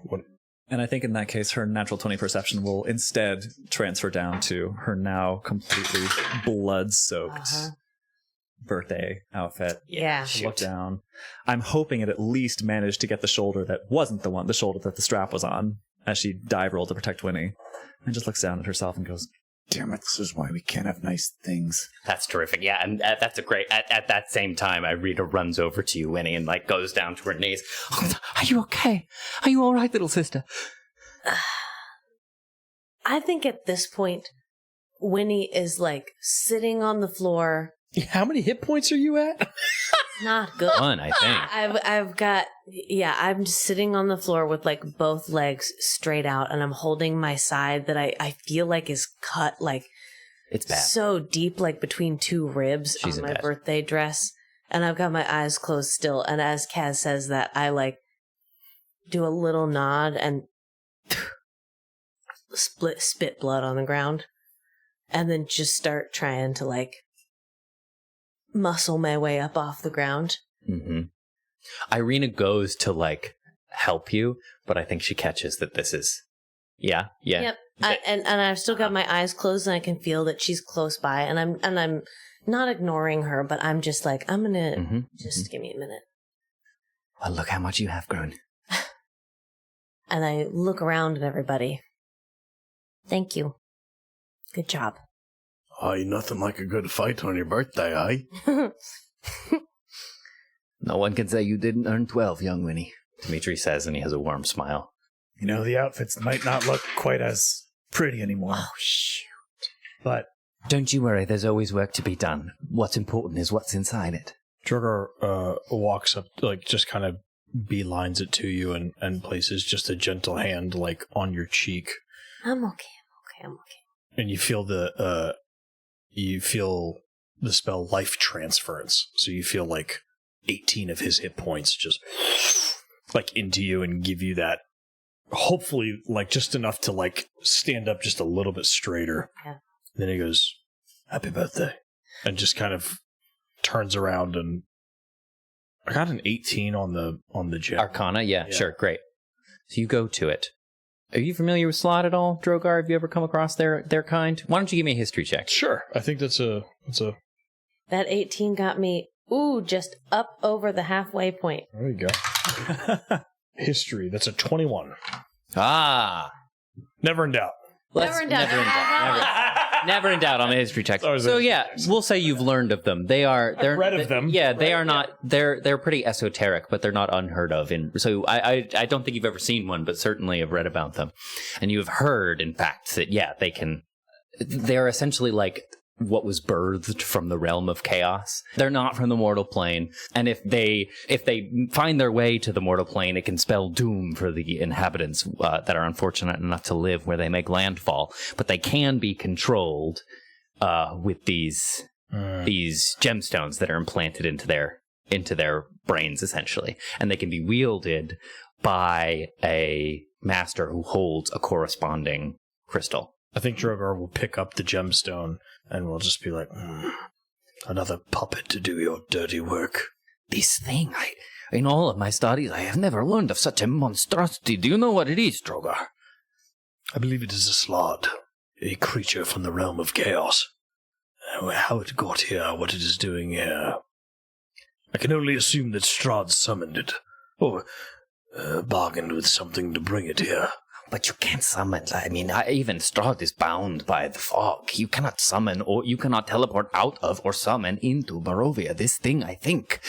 what. And I think in that case, her natural 20 perception will instead transfer down to her now completely blood-soaked birthday outfit. Yeah. Look down. I'm hoping it at least managed to get the shoulder that wasn't the shoulder that the strap was on, as she dive rolled to protect Winnie, and just looks down at herself and goes, Damn it, this is why we can't have nice things. That's terrific. Yeah, and that's a great... At that same time, Rita runs over to you, Winnie, and like goes down to her knees. Are you okay? Are you all right, little sister? I think at this point, Winnie is like sitting on the floor. How many hit points are you at? Not good. One, I think. I've got, I'm just sitting on the floor with like both legs straight out, and I'm holding my side that I feel like is cut like it's bad. So deep, like between two ribs. She's on in my bed. birthday dress. And I've got my eyes closed still. And as Kaz says that, I like do a little nod and spit blood on the ground, and then just start trying to like muscle my way up off the ground. Mm-hmm. Irina goes to like help you, but I think she catches that this is yeah. Yep. And I've still got my eyes closed, and I can feel that she's close by, and I'm not ignoring her, but I'm just like, I'm gonna give me a minute. Well, look how much you have grown. And I look around at everybody. Thank you. Good job. Aye, nothing like a good fight on your birthday, aye? No one can say you didn't earn 12, young Winnie. Dimitri says, and he has a warm smile. You know, the outfits might not look quite as pretty anymore. Oh, shoot. But don't you worry, there's always work to be done. What's important is what's inside it. Drogar walks up, like just kind of beelines it to you and places just a gentle hand like on your cheek. I'm okay. And you feel the spell life transference. So you feel like 18 of his hit points just like into you and give you that, hopefully like just enough to like stand up just a little bit straighter. Yeah. And then he goes, "Happy birthday," and just kind of turns around, and I got an 18 on the gem. Arcana, yeah, sure, great. So you go to it. Are you familiar with Slaad at all, Drogar? Have you ever come across their kind? Why don't you give me a history check? Sure, I think that's a. That 18 got me, just up over the halfway point. There you go. History, that's a 21. Ah, never in doubt. Never in doubt. Never in doubt on the history check. So yeah, we'll say you've learned of them. They're read of them. Yeah, they are not. They're pretty esoteric, but they're not unheard of. And so I don't think you've ever seen one, but certainly have read about them, and you have heard, in fact, that they can. They're essentially like what was birthed from the realm of chaos. They're not from the mortal plane, and if they find their way to the mortal plane, it can spell doom for the inhabitants that are unfortunate enough to live where they make landfall. But they can be controlled with these gemstones that are implanted into their brains, essentially, and they can be wielded by a master who holds a corresponding crystal. I think Drogar will pick up the gemstone and will just be like, another puppet to do your dirty work. This thing, in all of my studies, I have never learned of such a monstrosity. Do you know what it is, Drogar? I believe it is a Slaad, a creature from the realm of chaos. How it got here, what it is doing here. I can only assume that Strahd summoned it, or bargained with something to bring it here. But you can't summon. I mean, even Strahd is bound by the fog. You cannot summon, or you cannot teleport out of or summon into Barovia. This thing, I think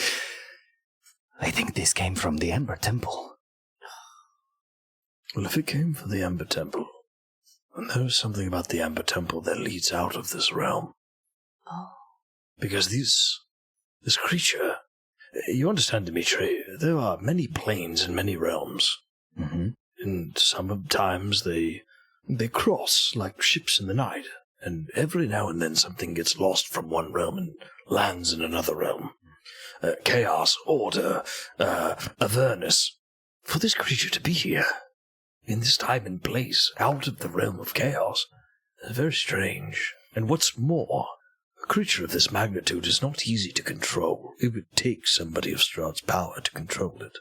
this came from the Ember Temple. Well, if it came from the Ember Temple, then there is something about the Ember Temple that leads out of this realm. Oh. Because this creature, you understand, Dimitri, there are many planes and many realms. Mm-hmm. And sometimes they cross like ships in the night, and every now and then something gets lost from one realm and lands in another realm. Chaos, order, avernus. For this creature to be here, in this time and place, out of the realm of chaos, is very strange. And what's more, a creature of this magnitude is not easy to control. It would take somebody of Strahd's power to control it.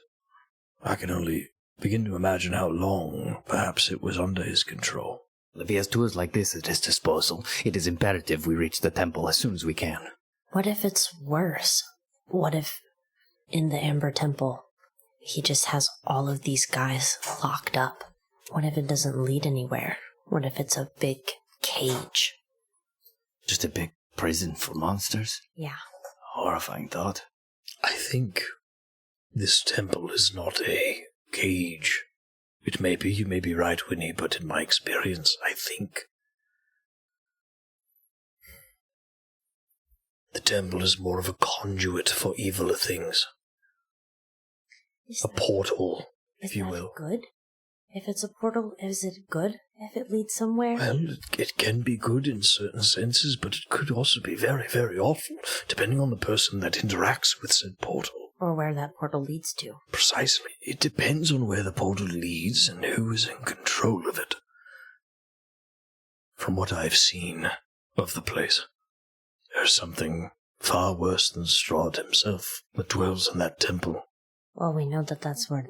I can only begin to imagine how long, perhaps, it was under his control. If he has tools like this at his disposal, it is imperative we reach the temple as soon as we can. What if it's worse? What if, in the Ember Temple, he just has all of these guys locked up? What if it doesn't lead anywhere? What if it's a big cage? Just a big prison for monsters? Yeah. Horrifying thought. I think this temple is not a cage. It may be, you may be right, Winnie, but in my experience, I think the temple is more of a conduit for eviler things. A portal, if you will. Good? If it's a portal, is it good if it leads somewhere? Well, it can be good in certain senses, but it could also be very, very awful, depending on the person that interacts with said portal. Or where that portal leads to. Precisely. It depends on where the portal leads and who is in control of it. From what I've seen of the place, there's something far worse than Strahd himself that dwells in that temple. Well, we know that that's where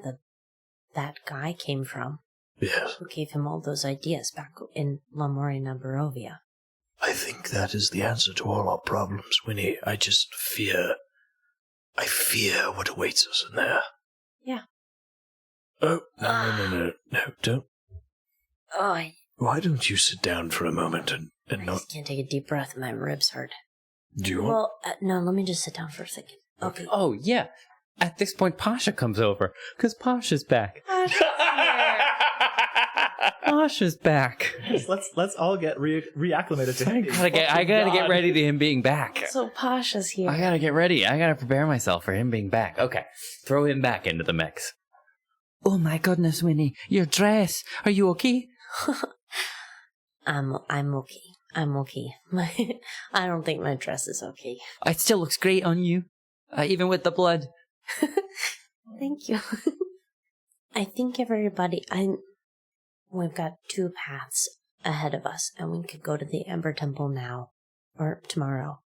that guy came from. Yes. Who gave him all those ideas back in Lamorina, Barovia. I think that is the answer to all our problems, Winnie. I fear what awaits us in there. Yeah. Oh, no, don't. Oh, Why don't you sit down for a moment and I not... just can't take a deep breath. My ribs hurt. Do you want... Well, no, let me just sit down for a second. Okay. Oh, yeah. At this point, Pasha comes over, because Pasha's back. Pasha's back. Let's all get reacclimated to him. I gotta get ready to him being back. So Pasha's here. I gotta get ready. I gotta prepare myself for him being back. Okay, throw him back into the mix. Oh my goodness, Winnie, your dress. Are you okay? I'm okay. I'm okay. I don't think my dress is okay. It still looks great on you, even with the blood. Thank you. I think everybody, we've got two paths ahead of us, and we could go to the Ember Temple now, or tomorrow,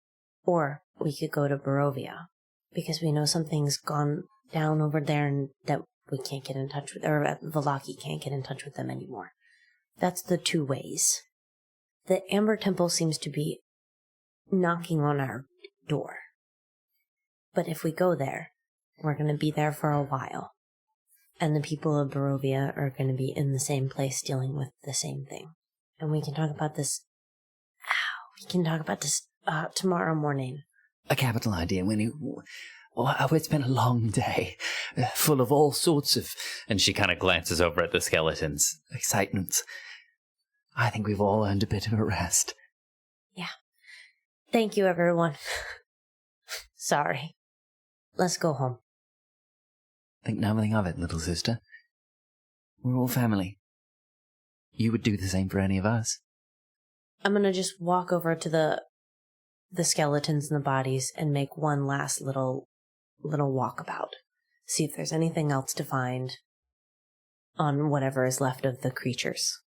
or we could go to Barovia, because we know something's gone down over there and that we can't get in touch with, or Vallaki can't get in touch with them anymore. That's the two ways. The Ember Temple seems to be knocking on our door. But if we go there, we're going to be there for a while. And the people of Barovia are going to be in the same place dealing with the same thing. And we can talk about this... tomorrow morning. A capital idea, Winnie. Oh, it's been a long day, full of all sorts of... And she kind of glances over at the skeletons. excitement. I think we've all earned a bit of a rest. Yeah. Thank you, everyone. Sorry. Let's go home. Think nothing of it, little sister. We're all family. You would do the same for any of us. I'm gonna just walk over to the skeletons and the bodies and make one last little walkabout. See if there's anything else to find. on whatever is left of the creatures.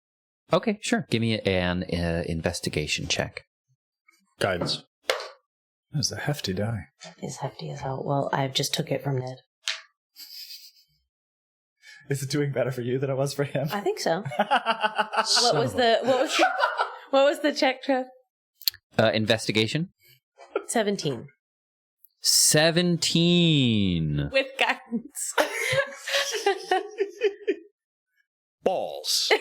Okay, sure. Give me an investigation check. Guidance. That's a hefty die. It's hefty as hell. Well, I just took it from Ned. Is it doing better for you than it was for him? I think so. What was the check, Trev? Investigation? 17. 17. With guidance. Balls.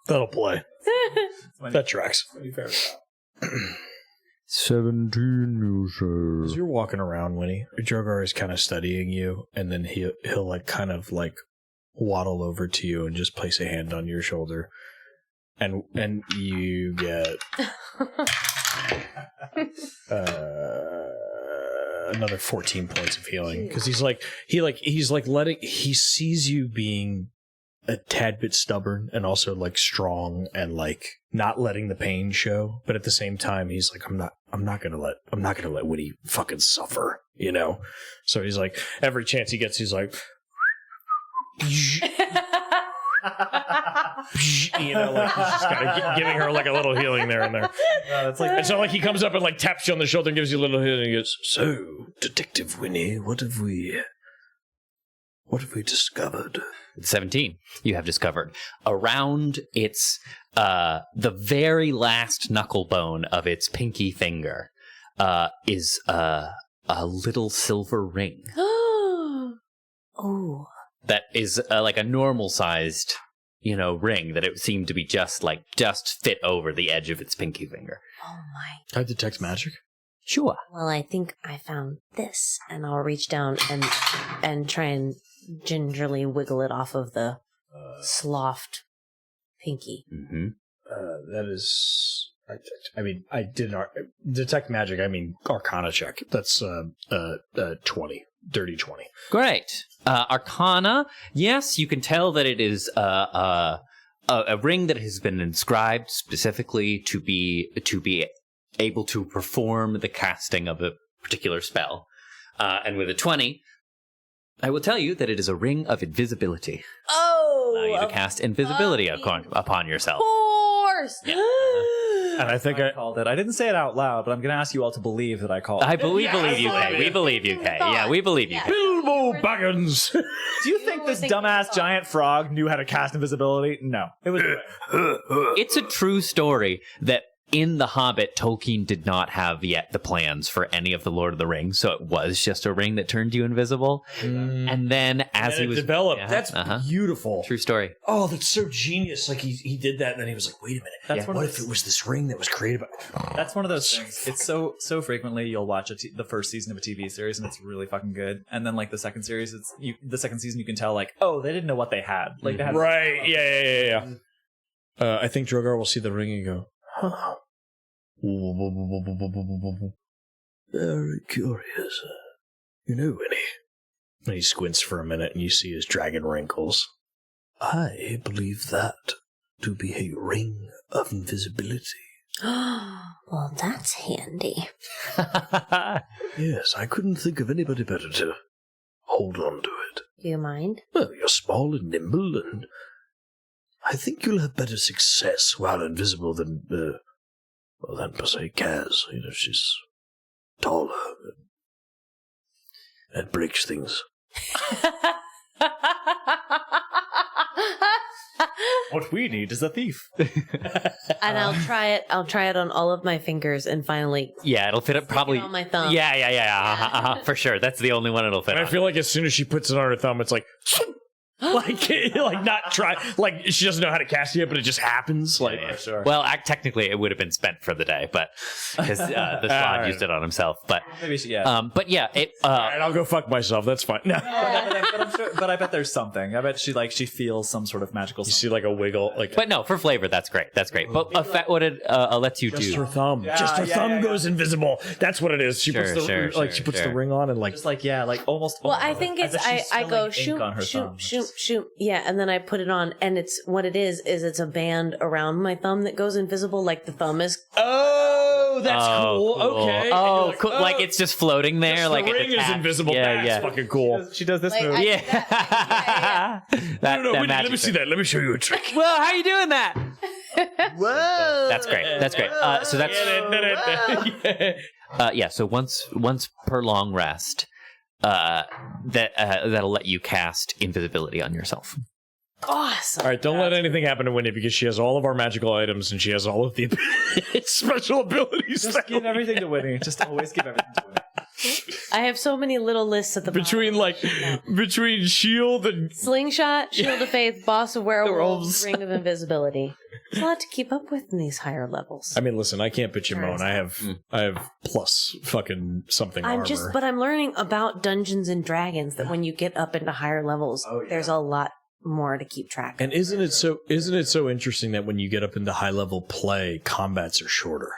That'll play. That tracks. 17 users. As you're walking around, Winnie, Drogar is kind of studying you, and then he'll like kind of like waddle over to you and just place a hand on your shoulder, and you get another 14 points of healing because he sees you being a tad bit stubborn and also like strong and like not letting the pain show, but at the same time he's like, I'm not gonna let Winnie fucking suffer, you know? So he's like, every chance he gets, he's like you know, like he's just kind of giving her like a little healing there and there. It's like, And so like he comes up and like taps you on the shoulder and gives you a little healing and he goes, so Detective Winnie, what have we discovered? 17. You have discovered around its the very last knuckle bone of its pinky finger is a little silver ring. Oh. That is like a normal sized, ring that it seemed to be just fit over the edge of its pinky finger. Oh my. I detect magic. Sure. Well, I think I found this, and I'll reach down and try and gingerly wiggle it off of the sloughed pinky. Mm-hmm. That is, I did detect magic. I mean, Arcana check. That's 20, dirty 20. Great. Arcana. Yes, you can tell that it is a ring that has been inscribed specifically to be able to perform the casting of a particular spell. And with a 20, I will tell you that it is a ring of invisibility. Oh! Allow you to cast invisibility upon yourself. Of course! Yeah. And I think I called it. I didn't say it out loud, but I'm going to ask you all to believe that I called it. I believe you, Kay. We believe you, Kay. Yeah, we believe you, Kay. Bilbo Baggins. Do you think this dumbass giant frog knew how to cast invisibility? No. It was. It's a true story that in The Hobbit, Tolkien did not have yet the plans for any of the Lord of the Rings, so it was just a ring that turned you invisible. And then as he was developed, yeah, that's beautiful. True story. Oh, that's so genius! Like he did that, and then he was like, "Wait a minute, what if it was this ring that was created by?" That's one of those things. It's so frequently you'll watch the first season of a TV series, and it's really fucking good. And then like the second series, the second season you can tell like, oh, they didn't know what they had. Like they had right, yeah. I think Drogar will see the ring and go, "Huh." Very curious. Winnie. And he squints for a minute and you see his dragon wrinkles. I believe that to be a ring of invisibility. Well, that's handy. Yes, I couldn't think of anybody better to hold on to it. Do you mind? Well, you're small and nimble, and I think you'll have better success while invisible than per se Kaz. She's taller and breaks things. What we need is a thief. And I'll try it on all of my fingers and finally Yeah, it'll fit it probably on my thumb. Yeah. For sure. That's the only one it'll fit. And I feel like as soon as she puts it on her thumb, it's like not try, like she doesn't know how to cast it yet, but it just happens. Like, yeah. Sure. Well, technically, it would have been spent for the day, but because the Slaad used it on himself. But maybe she, yeah. But yeah, it. All right, I'll go fuck myself. That's fine. No. But I bet there's something. I bet she feels some sort of magical. You see like a wiggle, like. But no, for flavor, that's great. That's great. But what did lets you just do? Her thumb. Yeah, just her thumb goes invisible. That's what it is. She puts the ring on and like. Just like almost. Well, I think it's I go shoot. Yeah, and then I put it on, and it's what it is it's a band around my thumb that goes invisible, like the thumb is. Oh, Oh, that's cool. Okay. Oh, Like, cool. Like it's just floating there. the Like ring it's is attached. invisible. Yeah, That's fucking cool. She does this Like, move. I- Yeah. No, that Winnie, magic let me see trick. that. Let me show you a trick. Well, how are you doing that? Whoa! That's great. That's great. So that's yeah. So once per long rest, that'll let you cast invisibility on yourself. Awesome. All right, don't let anything happen to Winnie because she has all of our magical items and she has all of the special abilities. Just give everything to Winnie. Just always give everything to Winnie. I have so many little lists at the between between shield and Slingshot, Shield of Faith, Boss of Werewolves, Ring of Invisibility. It's a lot to keep up with in these higher levels. I mean, listen, I can't bitch and moan. I have plus fucking something armor. But I'm learning about Dungeons and Dragons that when you get up into higher levels, there's a lot more to keep track of. And isn't it so interesting that when you get up into high level play, combats are shorter?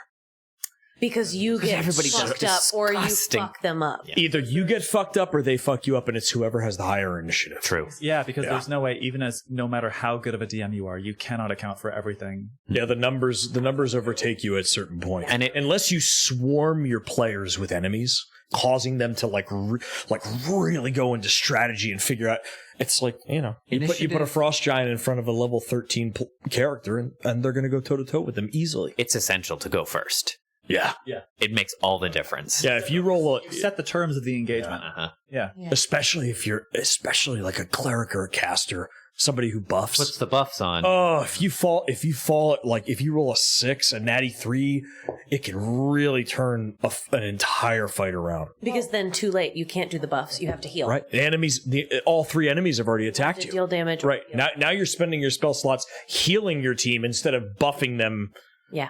Because you get everybody does fucked up or you disgusting- fuck them up. Yeah. Either you get fucked up or they fuck you up, and it's whoever has the higher initiative. True. Yeah, because there's no way, no matter how good of a DM you are, you cannot account for everything. Yeah, the numbers overtake you at certain point, And unless you swarm your players with enemies, causing them to really go into strategy and figure out. It's like you put a frost giant in front of a level 13 character, and they're going to go toe to toe with them easily. It's essential to go first. Yeah. It makes all the difference. Yeah, if you roll Set the terms of the engagement. Yeah. especially if you're like a cleric or a caster, somebody who buffs. What's the buffs on? Oh, if you roll a 6, a natty 3, it can really turn an entire fight around. Because then too late, you can't do the buffs. You have to heal. Right? The enemies, all 3 enemies have already attacked To you. deal damage. Right. Now you're spending your spell slots healing your team instead of buffing them. Yeah.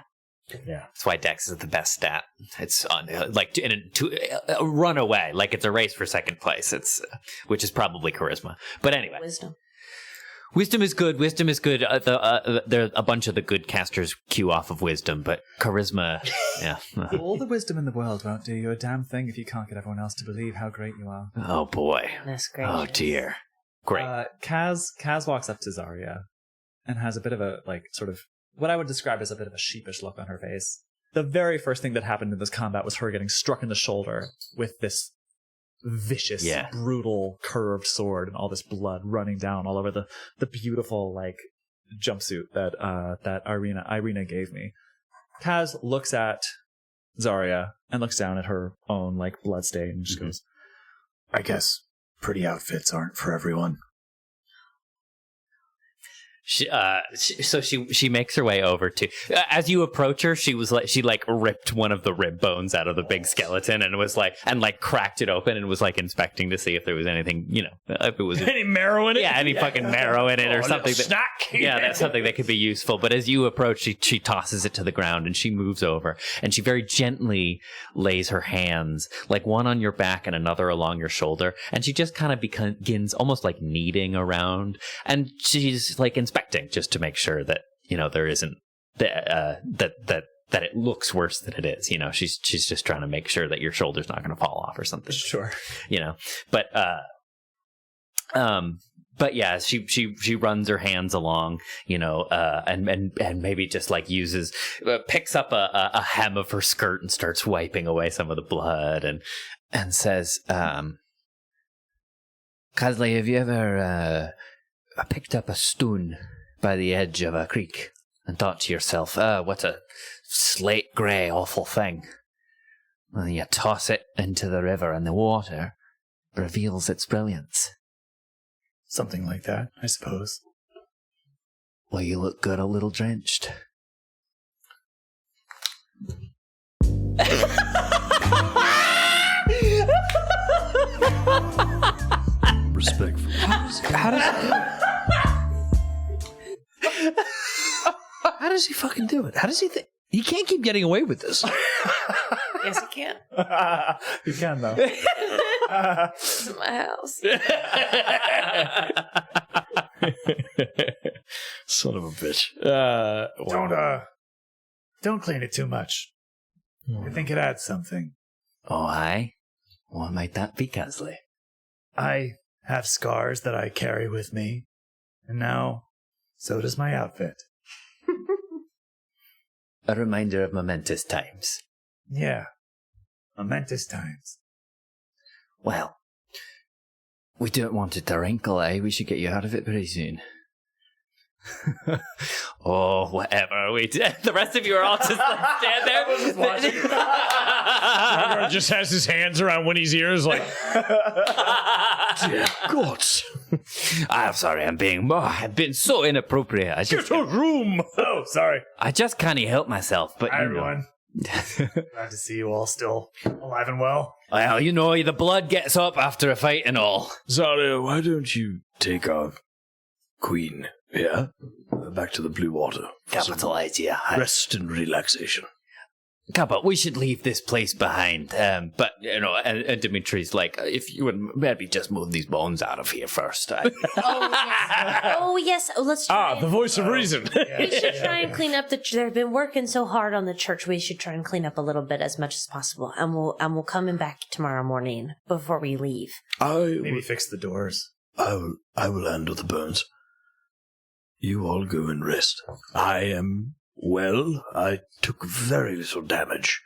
Yeah. That's why Dex is the best stat. It's on to run away, like it's a race for second place. Which is probably charisma. But anyway, wisdom is good. Wisdom is good. There a bunch of the good casters queue off of wisdom, but charisma, yeah. All the wisdom in the world won't do you a damn thing if you can't get everyone else to believe how great you are. Oh boy. That's great. Oh dear. Great. Kaz walks up to Zarya and has a bit of a sort of what I would describe as a bit of a sheepish look on her face. The very first thing that happened in this combat was her getting struck in the shoulder with this vicious, brutal, curved sword and all this blood running down all over the beautiful jumpsuit that Irina gave me. Kaz looks at Zarya and looks down at her own blood stain and just goes, I guess pretty outfits aren't for everyone. She makes her way over to. As you approach her, she ripped one of the rib bones out of the big skeleton and was cracked it open and was inspecting to see if there was anything, if it was any marrow in it. Yeah, any fucking marrow in it or something. That's something that could be useful. But as you approach, she tosses it to the ground and she moves over and she very gently lays her hands, one on your back and another along your shoulder, and she just kind of begins almost kneading around, and she's inspecting just to make sure that there isn't that it looks worse than it is. She's just trying to make sure that your shoulder's not going to fall off or something. Sure. But yeah, she runs her hands along, and maybe just picks up a hem of her skirt and starts wiping away some of the blood and says, Kasle, have you ever picked up a stone by the edge of a creek and thought to yourself, what a slate grey awful thing? Well, you toss it into the river and the water reveals its brilliance. Something like that, I suppose. Well, you look good a little drenched. Respectful. How does he fucking do it? How does he think? He can't keep getting away with this. Yes, you can. You can, though. It's in my house. Son of a bitch. Don't clean it too much. I think it adds something. Oh, aye? What might that be, Kasle? I have scars that I carry with me, and now so does my outfit. A reminder of momentous times. Yeah. Momentous times. Well, we don't want it to wrinkle, eh? We should get you out of it very soon. Oh, whatever. The rest of you are all just like, stand there. Drogar just has his hands around Winnie's ears like, dear gods. I'm sorry, I've been so inappropriate. Get a room. Oh, sorry. I just can't help myself, but Hi, you know. everyone. Glad to see you all still alive and well. Well, you know, the blood gets up after a fight and all. Zarya, why don't you take our queen here back to the Blue Water for some Capital idea. rest and relaxation? But we should leave this place behind. But, you know, and Dimitri's like, if you would maybe just move these bones out of here first. Oh, yes. Oh, let's try. The voice of reason. We should try and clean up they've been working so hard on the church. We should try and clean up a little bit as much as possible. And we'll come in back tomorrow morning before we leave. Maybe fix the doors. I will handle the bones. You all go and rest. I am well. I took very little damage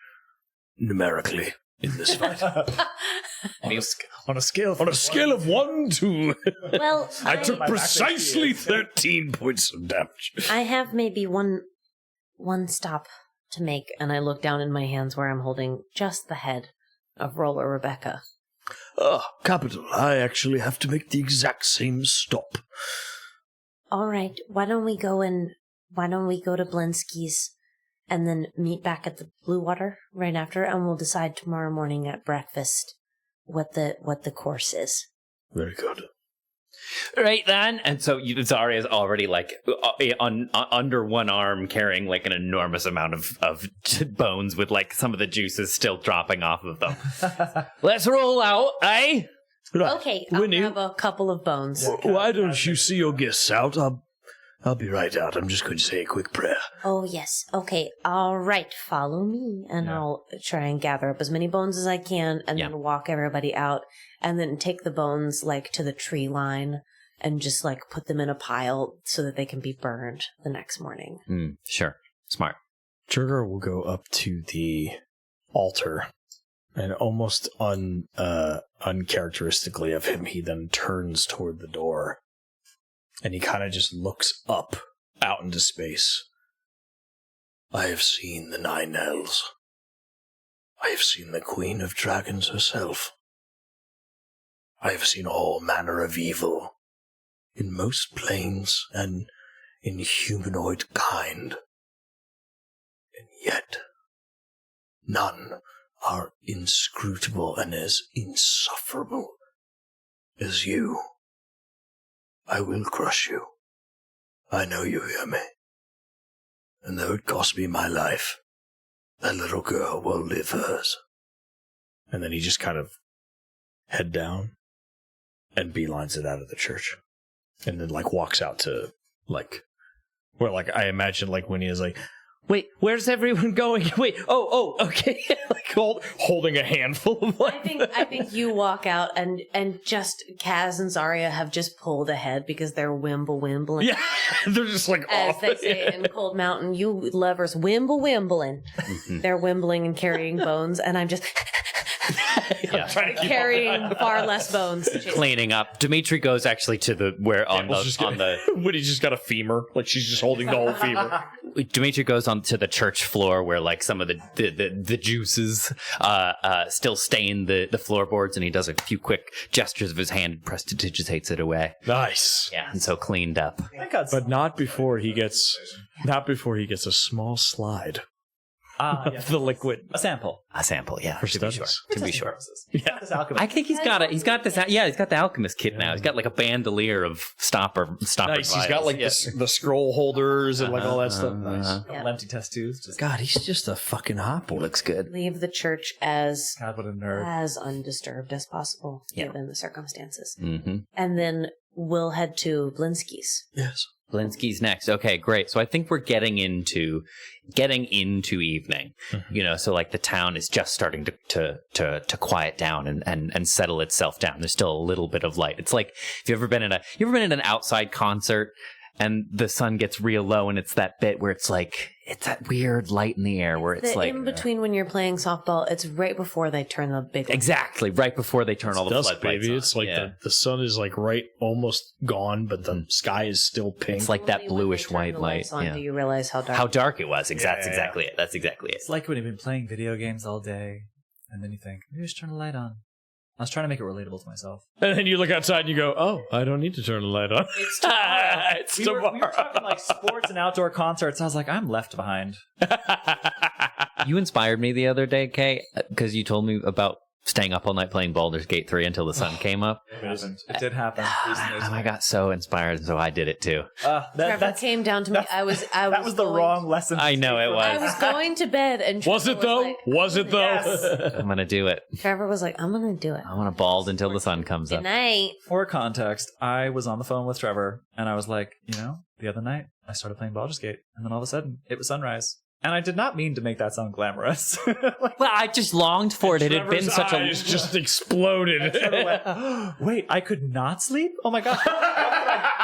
numerically in this fight. On a scale of 1 to... Well, I took precisely 13 points of damage. I have maybe one stop to make, and I look down in my hands where I'm holding just the head of Roller Rebecca. Capital. I actually have to make the exact same stop. All right, why don't we go to Blinsky's and then meet back at the Blue Water right after, and we'll decide tomorrow morning at breakfast what the course is. Very good. Right then. And so Zarya is already like under one arm carrying like an enormous amount of bones with like some of the juices still dropping off of them. Let's roll out, eh? Right. Okay, I'll Winnie, have a couple of bones. why don't you see your guests out? I'll be right out. I'm just going to say a quick prayer. Oh, yes. Okay, all right. Follow me, and I'll try and gather up as many bones as I can, and then walk everybody out, and then take the bones, like, to the tree line, and just, like, put them in a pile so that they can be burned the next morning. Sure. Smart. Drogar will go up to the altar, and almost uncharacteristically of him, he then turns toward the door, and he kind of just looks up out into space. I have seen the Nine Hells. I have seen the Queen of Dragons herself. I have seen all manner of evil in most planes and in humanoid kind. And yet, none are inscrutable and as insufferable as you. I will crush you. I know you hear me. And though it cost me my life, that little girl will live hers. And then he just kind of head down and beelines it out of the church. And then, like, walks out to, like, where, like, I imagine, like, Winnie is like, wait, where's everyone going? Wait, okay. Like, holding a handful of, like, I think you walk out and just Kaz and Zarya have just pulled ahead because they're wimbling. yeah, they're just, like, As off. they say in Cold Mountain, you lovers wimbling. They're wimbling and carrying bones, and I'm just I'm trying to keep carrying far less bones. Cleaning up. Dimitri goes actually to the Winnie just got a femur. Like, she's just holding the whole femur. Dimitri goes on to the church floor where like some of the juices still stain the floorboards, and he does a few quick gestures of his hand and prestidigitates it away. Nice. Yeah, and so cleaned up. But not before he gets a small slide of the liquid. A sample. Yeah, to be sure. Yeah. I think he's got the alchemist kit now. He's got like a bandolier of stopper Nice. He's got vials. like the scroll holders and like all that stuff. Nice. Empty test tubes. Just God, he's just a fucking hopper. looks good. Leave the church as God, what a nerd. as undisturbed as possible, Yeah. given the circumstances. Mm-hmm. And then we'll head to Blinsky's. Yes. Blinsky's next. Okay, great. So I think we're getting into evening. Mm-hmm. You know, so like the town is just starting to quiet down and settle itself down. There's still a little bit of light. It's like if you've ever been in an outside concert and the sun gets real low, and it's that bit where it's like, it's that weird light in the air where it's like... in between when you're playing softball, it's right before they turn the big lights. Exactly, right before they turn all the dusk, floodlights baby. on. It's like the sun is like right almost gone, but the sky is still pink. It's like that Only when they bluish turn white the light. lights on Yeah. do you realize how dark? How dark it was. That's Yeah. exactly it. That's exactly it. It's like when you've been playing video games all day, and then you think, maybe just turn the light on. I was trying to make it relatable to myself. And then you look outside and you go, "Oh, I don't need to turn the light on." It's tomorrow. It's we were talking like sports and outdoor concerts. I was like, I'm left behind. You inspired me the other day, Kay, because you told me about staying up all night playing Baldur's Gate 3 until the sun came up. It did happen. And I got so inspired, so I did it too. Trevor came down to me. I was that was the wrong lesson. I know it I was. was going to bed, and Trevor Was it though? like- Was it though? Yes. I'm gonna do it. Trevor was like, "I'm gonna do it." I want to bald until the sun comes Good up. night. For context, I was on the phone with Trevor, and I was like, the other night, I started playing Baldur's Gate, and then all of a sudden, it was sunrise. And I did not mean to make that sound glamorous. Well, I just longed for it. It had been Trevor's such a... eyes just exploded. Wait, I could not sleep? Oh my god.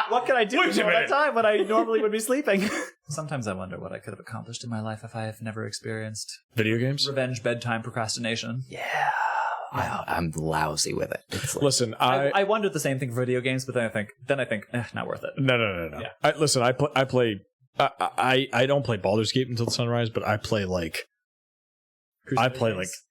What could I do Wait a all that minute. time when I normally would be sleeping? Sometimes I wonder what I could have accomplished in my life if I have never experienced Video games? revenge bedtime procrastination. Yeah. I'm lousy with it. It's like, Listen, I wondered the same thing for video games, but then I think, not worth it. No. Yeah. I play. I don't play Baldur's Gate until the sunrise, but I play like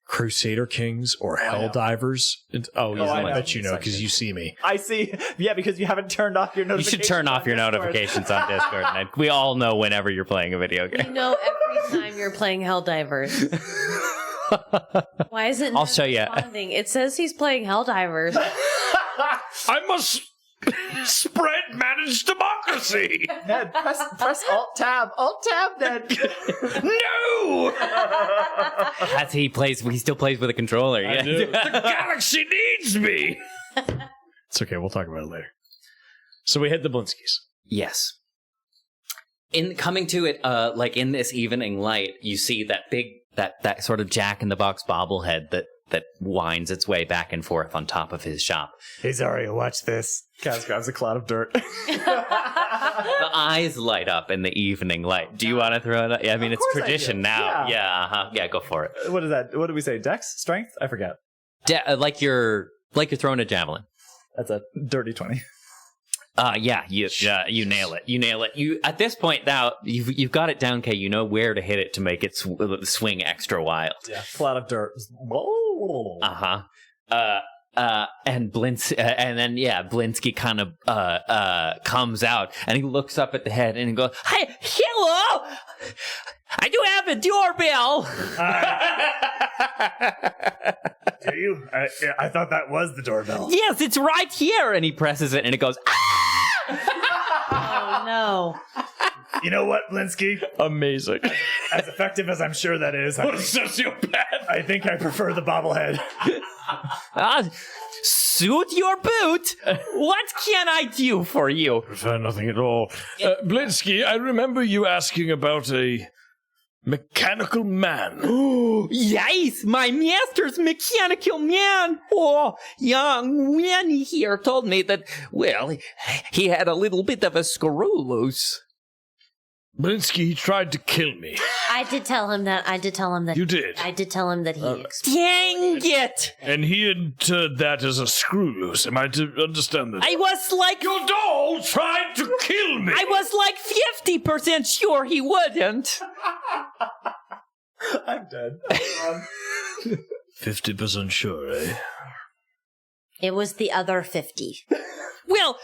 Crusader Kings or Helldivers. I know. I bet you know because you see me. I see. Yeah, because you haven't turned off your you notifications. should turn off on your Discord. notifications on Discord. And we all know whenever you're playing a video game. You know, every time you're playing Helldivers. Why is it? I'll show you. Responding? It says he's playing Helldivers. I must manage democracy. Ned, press Alt-Tab. Alt-Tab, Ned. No, He still plays with a controller. Yeah. the galaxy needs me. It's okay. We'll talk about it later. So we hit the Blinskis. Yes. In coming to it, like in this evening light, you see that big, that sort of Jack-in-the-Box bobblehead that winds its way back and forth on top of his shop. Hey, Zarya, watch this. Kaz grabs a cloud of dirt. The eyes light up in the evening light. Do you want to throw it up? I mean, it's course I tradition do. now. Yeah. Yeah, yeah, go for it. What is that? What did we say? Dex? Strength? I forget. Like you're throwing a javelin. That's a dirty 20. Yeah, you nail it. You nail it. You at this point now you've got it down, Kay. You know where to hit it to make it swing extra wild. Yeah. Cloud of dirt. Whoa. And Blinsky kind of comes out and he looks up at the head and he goes, "Hey, hello! I do have a doorbell." Do you? I thought that was the doorbell. Yes, it's right here. And he presses it and it goes, Oh no! You know what, Blinsky? Amazing. As effective as I'm sure that is, What a sociopath. I think I prefer the bobblehead. "Suit your boot. What can I do for you?" Prefer nothing at all. Blinsky, I remember you asking about a mechanical man. Yes, my master's mechanical man. Oh, young Winnie here told me that, well, he had a little bit of a screw loose. Blinsky, he tried to kill me. I did tell him that. You did? I did tell him that he. Dang it! And he entered that as a screw loose. Am I to understand that? I was like, Your doll tried to kill me! I was like 50% sure he wouldn't. I'm dead. 50% sure, eh? It was the other 50. Well,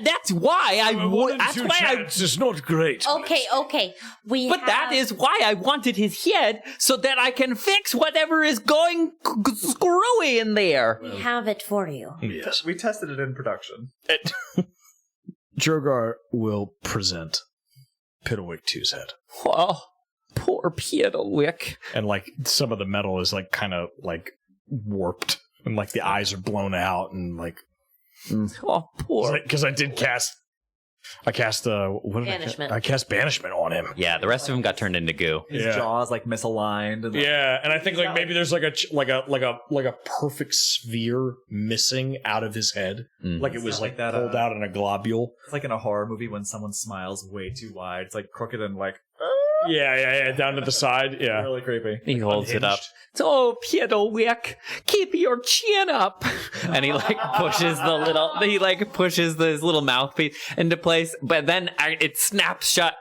that's why that's why chance is not great. Okay. But that is why I wanted his head, so that I can fix whatever is going screwy in there. We have it for you. Yes. We tested it in production. Drogar will present Piddlewick 2's head. Oh, poor Piddlewick. And like some of the metal is like kind of like warped. And like the eyes are blown out and like... Oh, poor. Because I did cast I cast Banishment. I cast banishment on him. Yeah, the rest of them got turned into goo. His jaw's like misaligned. And And I think like maybe there's like a perfect sphere missing out of his head, like it was like that, pulled out in a globule. It's like in a horror movie when someone smiles way too wide. It's like crooked and like Down to the side. Yeah, really creepy. He holds it up. Unhinged. Oh, Piddlewick, keep your chin up. And he like pushes his little mouthpiece into place, but then it snaps shut.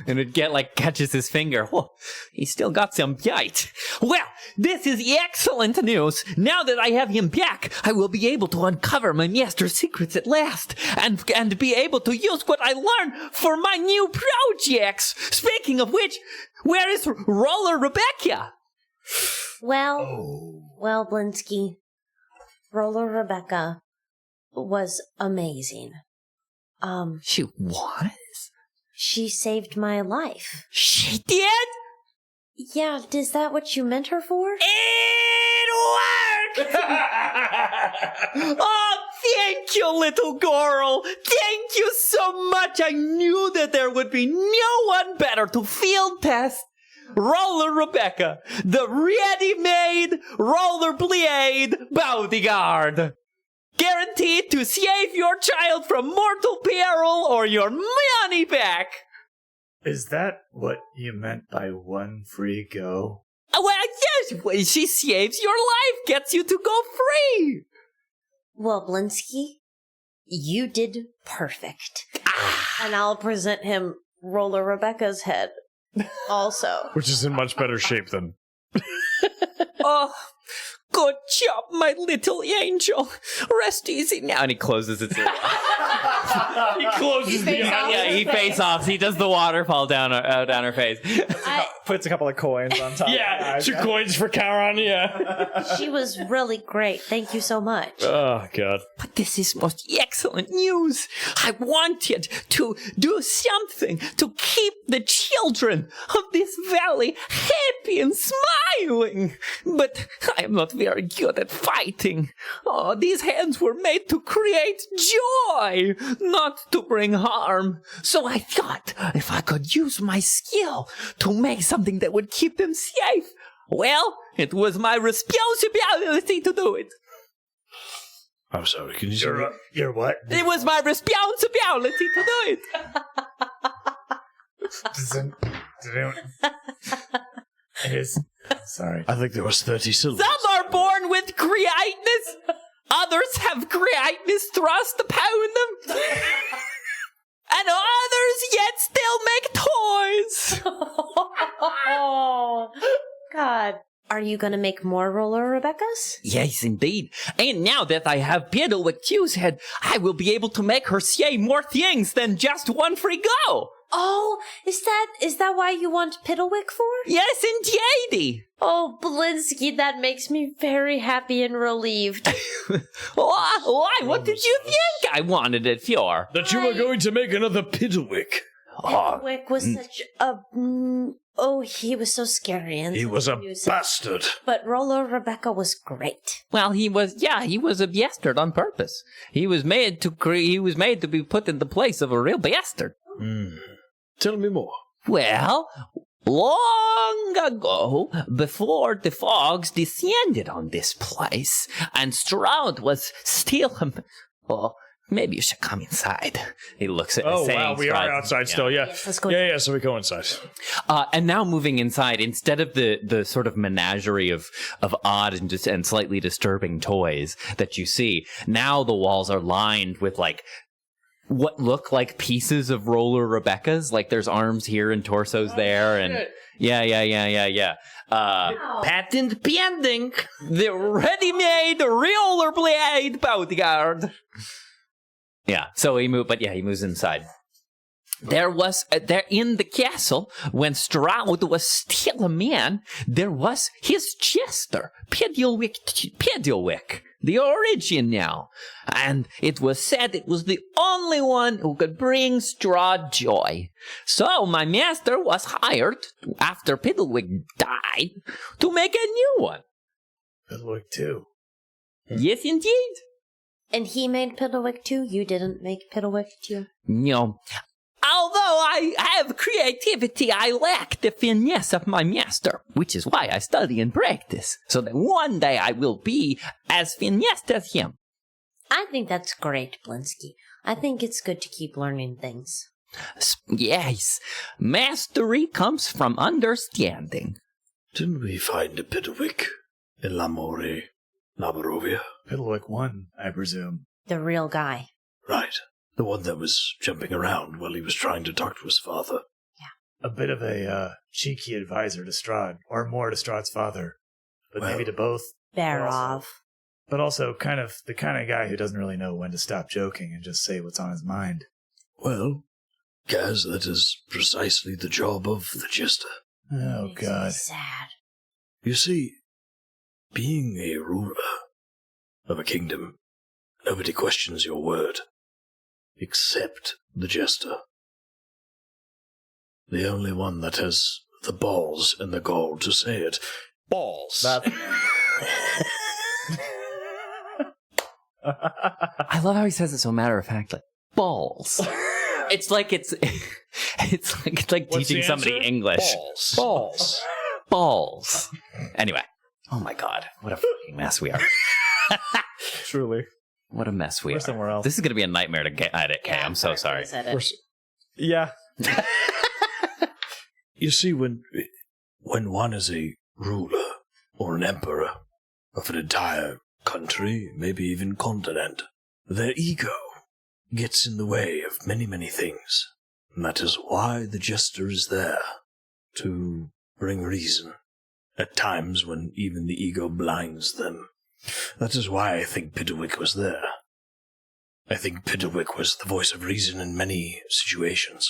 And it catches his finger. Oh, he still got some bite. Well, this is excellent news. Now that I have him back, I will be able to uncover my master's secrets at last, and be able to use what I learned for my new projects. Speaking of which, where is Roller Rebecca? Well, Blinsky, Roller Rebecca was amazing. She was? She saved my life. She did? Yeah, is that what you meant her for? It worked! Oh, thank you, little girl. Thank you so much. I knew that there would be no one better to field test Roller Rebecca, the ready-made rollerblade bodyguard. Guaranteed to save your child from mortal peril or your money back. Is that what you meant by one free go? Well, yes, she saves your life, gets you to go free. Well, Blinsky, you did perfect. And I'll present him Roller Rebecca's head also. Which is in much better shape than. Oh, good job, my little angel. Rest easy now. And he closes its ear. He closes the eye. Yeah, he face offs. He does the waterfall down her face. Puts a couple of coins on top. Yeah, 2 coins for Charon. Yeah. She was really great. Thank you so much. Oh God. But this is most excellent news. I wanted to do something to keep the children of this valley happy and smiling. But I am not very good at fighting. Oh, these hands were made to create joy, not to bring harm. So I thought if I could use my skill to make something that would keep them safe, well, it was my responsibility to do it. I'm sorry, can you say that? You're what? It was my responsibility to do it. Sorry. I think there was 30 syllables. Some are born with greatness. Others have greatness thrust upon them. And others yet still make toys. Oh, God. Are you going to make more Roller Rebecca's? Yes, indeed. And now that I have Piddlewick Q's head, I will be able to make her say more things than just one free go. Oh, is that why you want Piddlewick for? Yes, indeed. Oh, Blinsky, that makes me very happy and relieved. Why? What did you think I wanted it for? That you were going to make another Piddlewick. Piddlewick was such a... he was so scary. And He was a bastard. But Roller Rebecca was great. Well, he was a bastard on purpose. He was made to be put in the place of a real bastard. Tell me more. Well, long ago, before the fogs descended on this place, and Straud was still... Well, maybe you should come inside. He looks at Oh, saying, wow, we are outside still, yeah. Yes, let's go. Yeah, so we go inside. And now moving inside, instead of the sort of menagerie of odd and slightly disturbing toys that you see, now the walls are lined with like what look like pieces of Roller Rebecca's. Like there's arms here and torsos there, and yeah. Patent pending. The ready-made rollerblade bodyguard. Yeah, so he moves inside. There was, there in the castle, when Straud was still a man, there was his jester, Piddlewick, the original. And it was said it was the only one who could bring Straud joy. So my master was hired, after Piddlewick died, to make a new one. Piddlewick too. Yes, indeed. And he made Piddlewick too? You didn't make Piddlewick too? No. Although I have creativity, I lack the finesse of my master, which is why I study and practice, so that one day I will be as finessed as him. I think that's great, Blinsky. I think it's good to keep learning things. Yes, mastery comes from understanding. Didn't we find a Piddlewick in Lamore, Barovia? Piddlewick won, I presume. The real guy. Right. The one that was jumping around while he was trying to talk to his father. A bit of a cheeky advisor to Strahd, or more to Strahd's father, but maybe to both. Barov. But also kind of the kind of guy who doesn't really know when to stop joking and just say what's on his mind. Well, Gaz, that is precisely the job of the jester. Oh, Makes God. me sad. You see, being a ruler of a kingdom, nobody questions your word, except the jester. The only one that has the balls and the gall to say it. Balls. I love how he says it so matter-of-factly. Balls. It's like What's teaching the somebody answer? English. Balls. Balls. Anyway. Oh my God. What a fucking mess we are. Truly. What a mess we We're are. somewhere else. This is going to be a nightmare to edit, Kay. I'm so sorry. Yeah. You see, when one is a ruler or an emperor of an entire country, maybe even continent, their ego gets in the way of many, many things. And that is why the jester is there, to bring reason, at times when even the ego blinds them. That is why I think Piddlewick was there. I think Piddlewick was the voice of reason in many situations,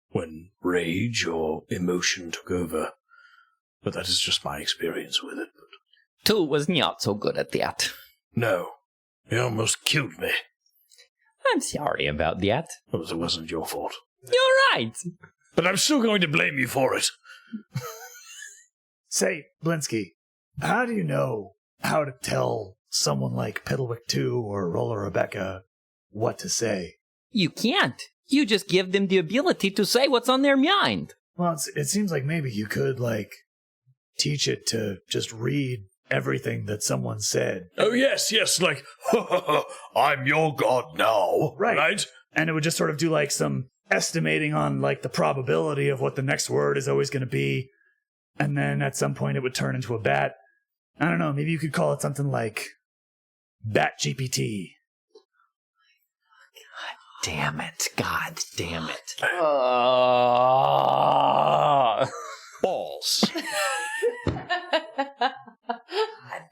when rage or emotion took over. But that is just my experience with it. Tu was not so good at that. No, he almost killed me. I'm sorry about that. Well, it wasn't your fault. You're right. But I'm still going to blame you for it. Say, Blinsky, how do you know how to tell someone like Piddlewick 2 or Roller Rebecca what to say? You can't. You just give them the ability to say what's on their mind. Well, it seems like maybe you could, teach it to just read everything that someone said. Oh, yes, like, I'm your god now. Right? And it would just sort of do, some estimating on, the probability of what the next word is always going to be. And then at some point it would turn into a bat. I don't know, maybe you could call it something like Bat GPT. Damn it. God damn it. Balls. God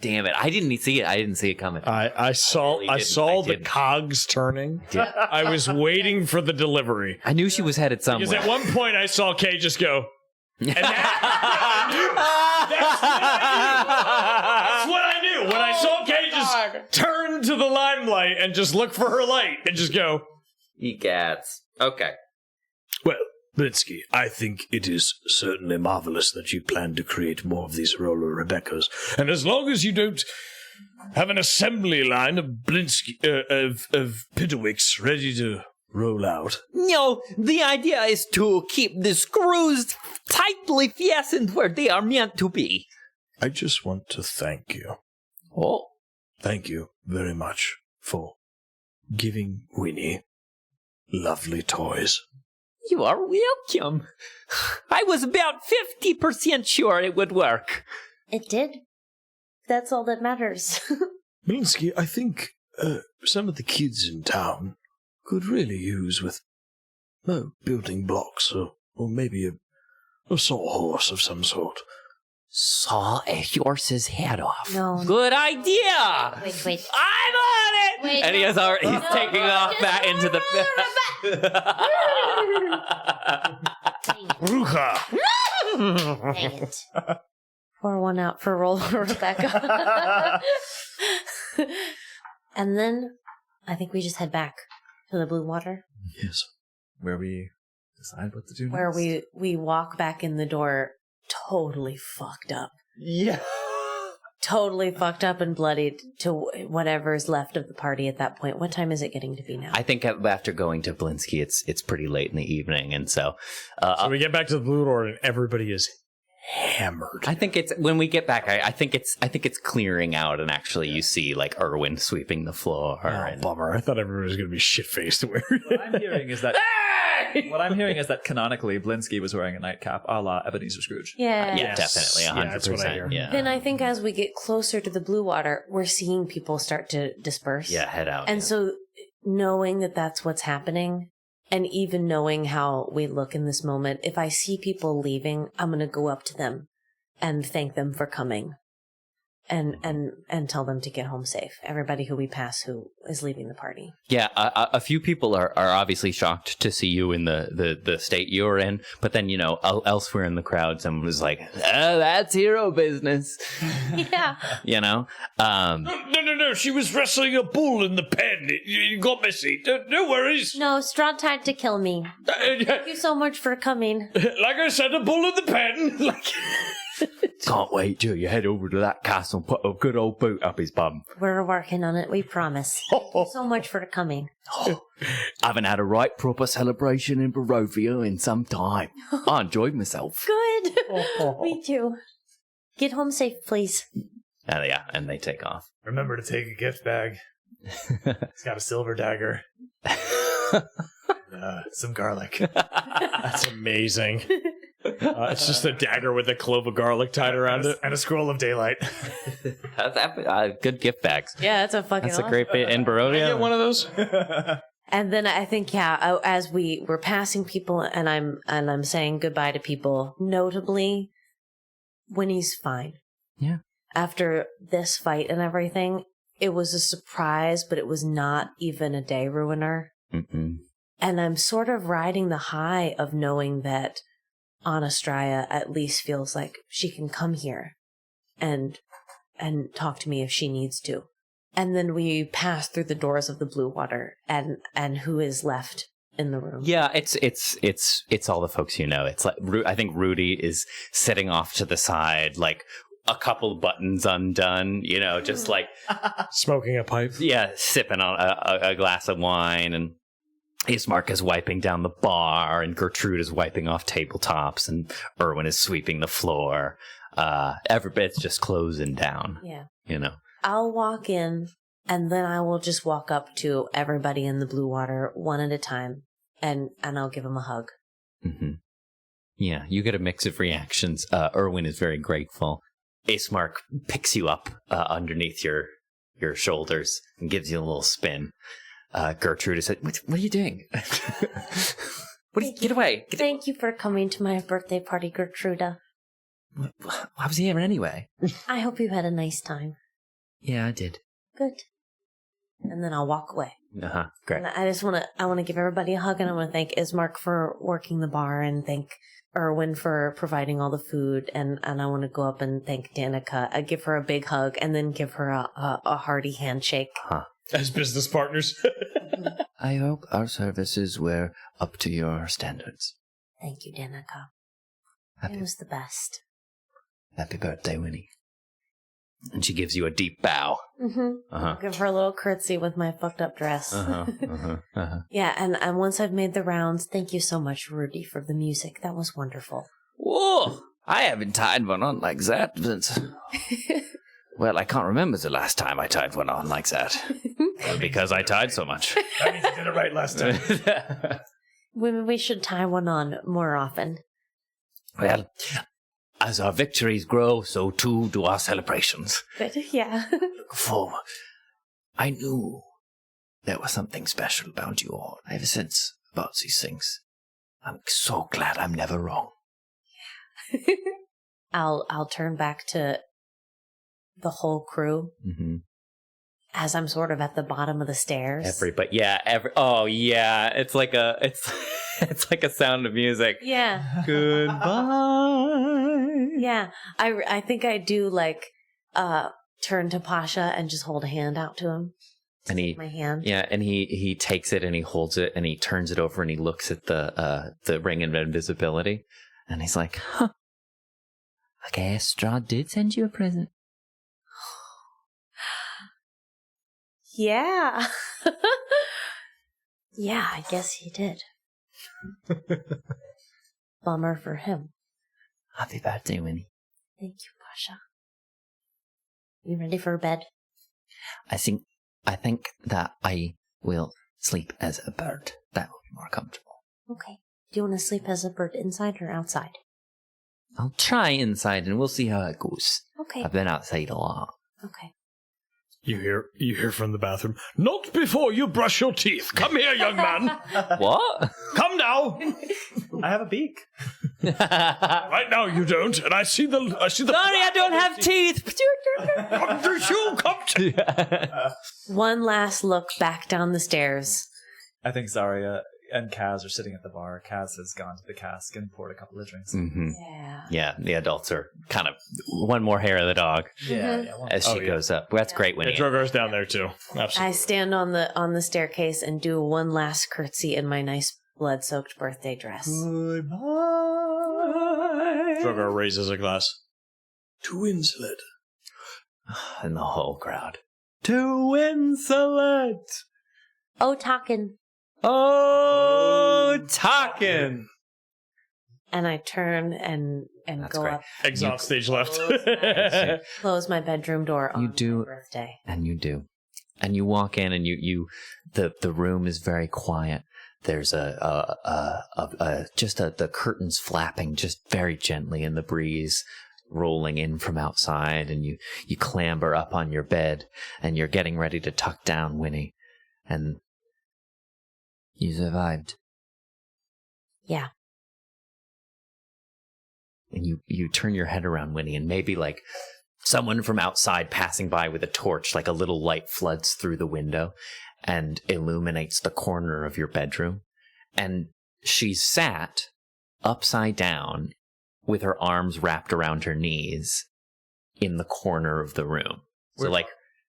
damn it. I didn't see it. I didn't see it coming. I saw the cogs turning. I was waiting for the delivery. I knew she was headed somewhere. Because at one point I saw Kay just go, and that's what I knew. When I saw Kay just turn to the limelight and just look for her light and just go, Egats. Okay. Well, Blinsky, I think it is certainly marvelous that you plan to create more of these Roller Rebeccas. and as long as you don't have an assembly line of Blinsky, of Piddlewicks ready to roll out. No, the idea is to keep the screws tightly fastened where they are meant to be. I just want to thank you. Oh. Thank you very much for giving Winnie lovely toys. You are welcome. I was about 50% sure it would work. It did. That's all that matters. Blinsky, I think some of the kids in town could really use with building blocks or maybe a sawhorse of some sort. Saw a horse's head off. No. Good idea. Wait. I'm on it. Wait, and no. he's taking off back into the. Rucha. Dang it. Pour one out for Roller Rebecca. And then I think we just head back to the Blue Water. Yes. Where we decide what to do Where next. we walk back in the door totally fucked up. Yeah. totally fucked up and bloodied to whatever's left of the party at that point. What time is it getting to be now? I think after going to Blinsky, it's pretty late in the evening, and so So we get back to the Blue Lord and everybody is hammered. I think it's when we get back. I think it's clearing out, and actually you see like Erwin sweeping the floor. Bummer. I thought everybody was going to be shit-faced. What I'm hearing is that canonically Blinsky was wearing a nightcap a la Ebenezer Scrooge. Yeah. Yeah, definitely, 100%. Yeah, that's what I hear. Yeah. Then I think as we get closer to the blue water, we're seeing people start to disperse. Yeah, head out. And so knowing that that's what's happening, and even knowing how we look in this moment, if I see people leaving, I'm going to go up to them and thank them for coming and tell them to get home safe. Everybody who we pass who is leaving the party. Yeah, a few people are obviously shocked to see you in the state you're in, but then, elsewhere in the crowd, someone was like, oh, that's hero business. Yeah. No. She was wrestling a bull in the pen. You got messy. No worries. No, Strahd tried to kill me. Thank you so much for coming. Like I said, a bull in the pen. Can't wait till you head over to that castle and put a good old boot up his bum. We're working on it, we promise. Thank you so much for coming. I haven't had a right proper celebration in Barovia in some time. I enjoyed myself. Good. Me too. Get home safe, please. Yeah, and they take off. Remember to take a gift bag. It's got a silver dagger. Some garlic. That's amazing. It's just a dagger with a clove of garlic tied around it. And a scroll of daylight. Good gift bags. Yeah, that's a fucking That's a great bit in Barovia. Get one of those. And then I think, as we were passing people and I'm saying goodbye to people, notably, Winnie's fine. Yeah. After this fight and everything, it was a surprise, but it was not even a day ruiner. Mm-mm. And I'm sort of riding the high of knowing that Anastraya at least feels like she can come here and talk to me if she needs to. And then we pass through the doors of the blue water and who is left in the room. Yeah, it's all the folks you know. It's like I think Rudy is sitting off to the side, like a couple buttons undone, just like smoking a pipe. Yeah, sipping on a glass of wine, and Ismark is wiping down the bar, and Gertrude is wiping off tabletops, and Erwin is sweeping the floor. Every bit's just closing down. Yeah. I'll walk in, and then I will just walk up to everybody in the blue water one at a time, and I'll give them a hug. Mm-hmm. Yeah, you get a mix of reactions. Erwin is very grateful. Ismark picks you up underneath your shoulders and gives you a little spin. Gertrude is like, what are you doing? Get away. Thank you for coming to my birthday party, Gertruda. I was here anyway. I hope you had a nice time. Yeah, I did. Good. And then I'll walk away. Great. And I want to give everybody a hug, and I want to thank Ismark for working the bar, and thank Erwin for providing all the food, and I want to go up and thank Danica. I give her a big hug, and then give her a hearty handshake. As business partners. I hope our services were up to your standards. Thank you, Danica. It was the best. Happy birthday, Winnie. And she gives you a deep bow. Mm-hmm. Give her a little curtsy with my fucked up dress. Yeah, and once I've made the rounds, thank you so much, Rudy, for the music. That was wonderful. Whoa! I haven't tied one on like that since... Well, I can't remember the last time I tied one on like that. Because I tied so much. That means you did it right last time. We should tie one on more often. Well, as our victories grow, so too do our celebrations. But, yeah. Look forward. I knew there was something special about you all ever since about these things. I'm so glad I'm never wrong. Yeah. I'll turn back to the whole crew as I'm sort of at the bottom of the stairs. It's like a sound of music. Yeah. Goodbye. Yeah. I think I do turn to Pasha and just hold a hand out to him. And my hand. Yeah, and he takes it and he holds it and he turns it over and he looks at the ring of invisibility and he's like, I guess Strahd did send you a present. Yeah. Yeah, I guess he did. Bummer for him. Happy birthday, Winnie. Thank you, Pasha. You ready for bed? I think that I will sleep as a bird. That will be more comfortable. Okay. Do you want to sleep as a bird inside or outside? I'll try inside and we'll see how it goes. Okay. I've been outside a lot. Okay. You hear from the bathroom. Not before you brush your teeth. Come here, young man. What? Come now. I have a beak. Right now you don't, and I see the. Sorry, I don't have teeth. One last look back down the stairs. I think Zarya and Kaz are sitting at the bar. Kaz has gone to the cask and poured a couple of drinks. Mm-hmm. Yeah. Yeah, the adults are kind of one more hair of the dog Yeah. as she goes up. That's great, Winnie. Drogar's down there too. Absolutely. I stand on the staircase and do one last curtsy in my nice blood-soaked birthday dress. Goodbye. Drogar raises a glass. To Winslet. And the whole crowd. To Wincelet. Oh, talkin'. Oh, talking. And I turn and That's go great. up, Exhaust stage left. close my bedroom door on You do. my birthday. And you do. And you walk in and the room is very quiet. There's the curtains flapping just very gently in the breeze rolling in from outside, and you clamber up on your bed and you're getting ready to tuck down, Winnie. And you survived. Yeah. And you turn your head around, Winnie, and maybe like someone from outside passing by with a torch, like a little light floods through the window and illuminates the corner of your bedroom. And she's sat upside down with her arms wrapped around her knees in the corner of the room. So like,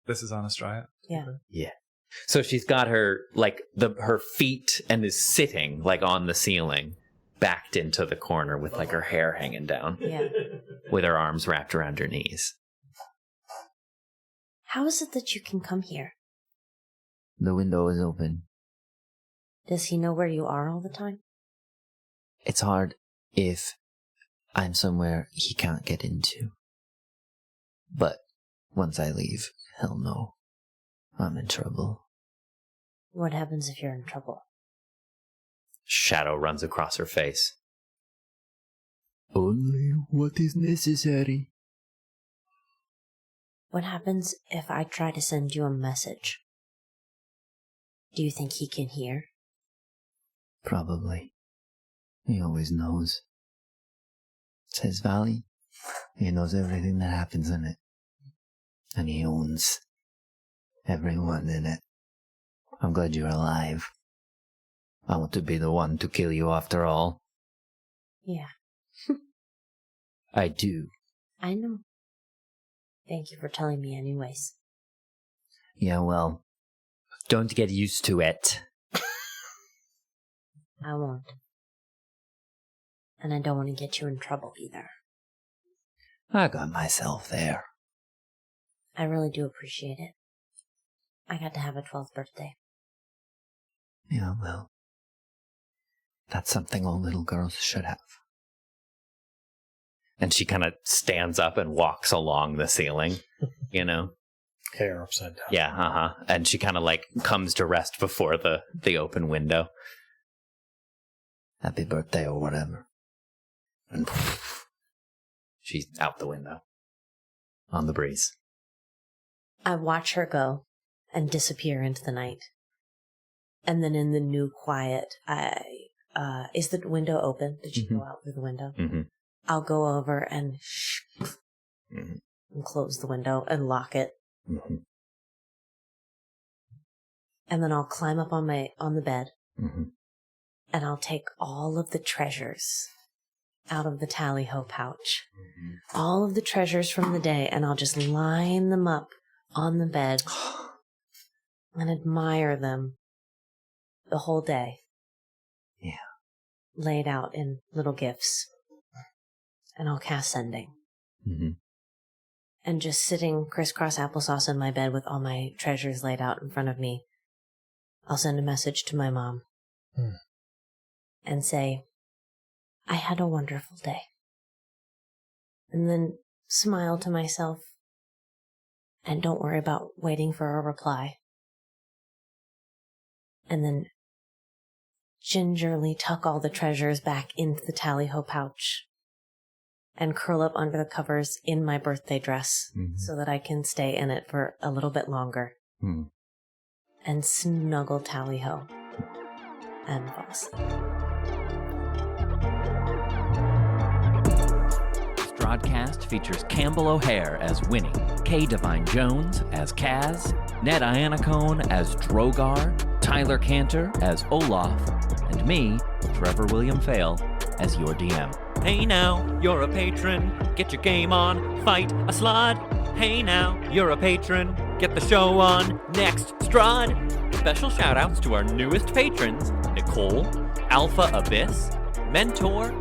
This is on Astraya? Yeah. yeah. So she's got her, like, her feet and is sitting, like, on the ceiling, backed into the corner with, like, her hair hanging down. Yeah. With her arms wrapped around her knees. How is it that you can come here? The window is open. Does he know where you are all the time? It's hard if I'm somewhere he can't get into. But once I leave, he'll know I'm in trouble. What happens if you're in trouble? Shadow runs across her face. Only what is necessary. What happens if I try to send you a message? Do you think he can hear? Probably. He always knows. It's his valley. He knows everything that happens in it. And he owns everyone in it. I'm glad you're alive. I want to be the one to kill you after all. Yeah, I do. I know. Thank you for telling me anyways. Yeah, well, don't get used to it. I won't. And I don't want to get you in trouble either. I got myself there. I really do appreciate it. I got to have a 12th birthday. Yeah, well, that's something all little girls should have. And she kind of stands up and walks along the ceiling, you know? Hair upside down. Yeah, uh-huh. And she kind of like comes to rest before the open window. Happy birthday or whatever. And she's out the window on the breeze. I watch her go and disappear into the night. And then in the new quiet, is the window open? Did she go out through the window? Mm-hmm. I'll go over and Mm-hmm. and close the window and lock it. Mm-hmm. And then I'll climb up on the bed Mm-hmm. and I'll take all of the treasures out of the tally-ho pouch. Mm-hmm. All of the treasures from the day, and I'll just line them up on the bed and admire them the whole day. Yeah. Laid out in little gifts. And I'll cast sending. Mm-hmm. and just sitting crisscross applesauce in my bed with all my treasures laid out in front of me, I'll send a message to my mom and say, I had a wonderful day. And then smile to myself and don't worry about waiting for a reply. And then gingerly tuck all the treasures back into the tally-ho pouch and curl up under the covers in my birthday dress so that I can stay in it for a little bit longer. And snuggle tally-ho and fall asleep. Strahdcast features Campbell O'Hare as Winnie, Kay Devine-Jones as Kaz, Ned Iannacone as Drogar, Tyler Kanter as Olaf, and me, Trevor William Fayle, as your DM. Hey now, you're a patron. Get your game on. Fight a Slaad. Hey now, you're a patron. Get the show on. Next, Strahd. Special shoutouts to our newest patrons, Nicole, Alpha Abyss, Mentor,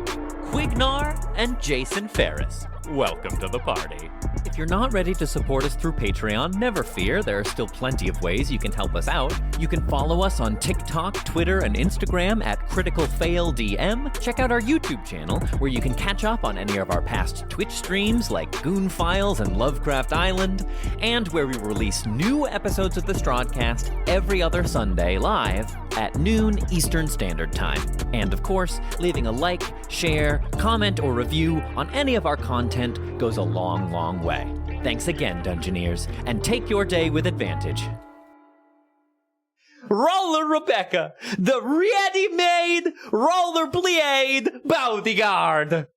Quignar, and Jason Ferris. Welcome to the party. If you're not ready to support us through Patreon, never fear, there are still plenty of ways you can help us out. You can follow us on TikTok, Twitter, and Instagram at CriticalFailDM. Check out our YouTube channel, where you can catch up on any of our past Twitch streams like Goon Files and Lovecraft Island, and where we release new episodes of the Strahdcast every other Sunday live at noon Eastern Standard Time. And of course, leaving a like, share, comment, or review on any of our content goes a long, long way. Thanks again, Dungeoneers, and take your day with advantage. Roller Rebecca, the ready-made rollerblade bodyguard.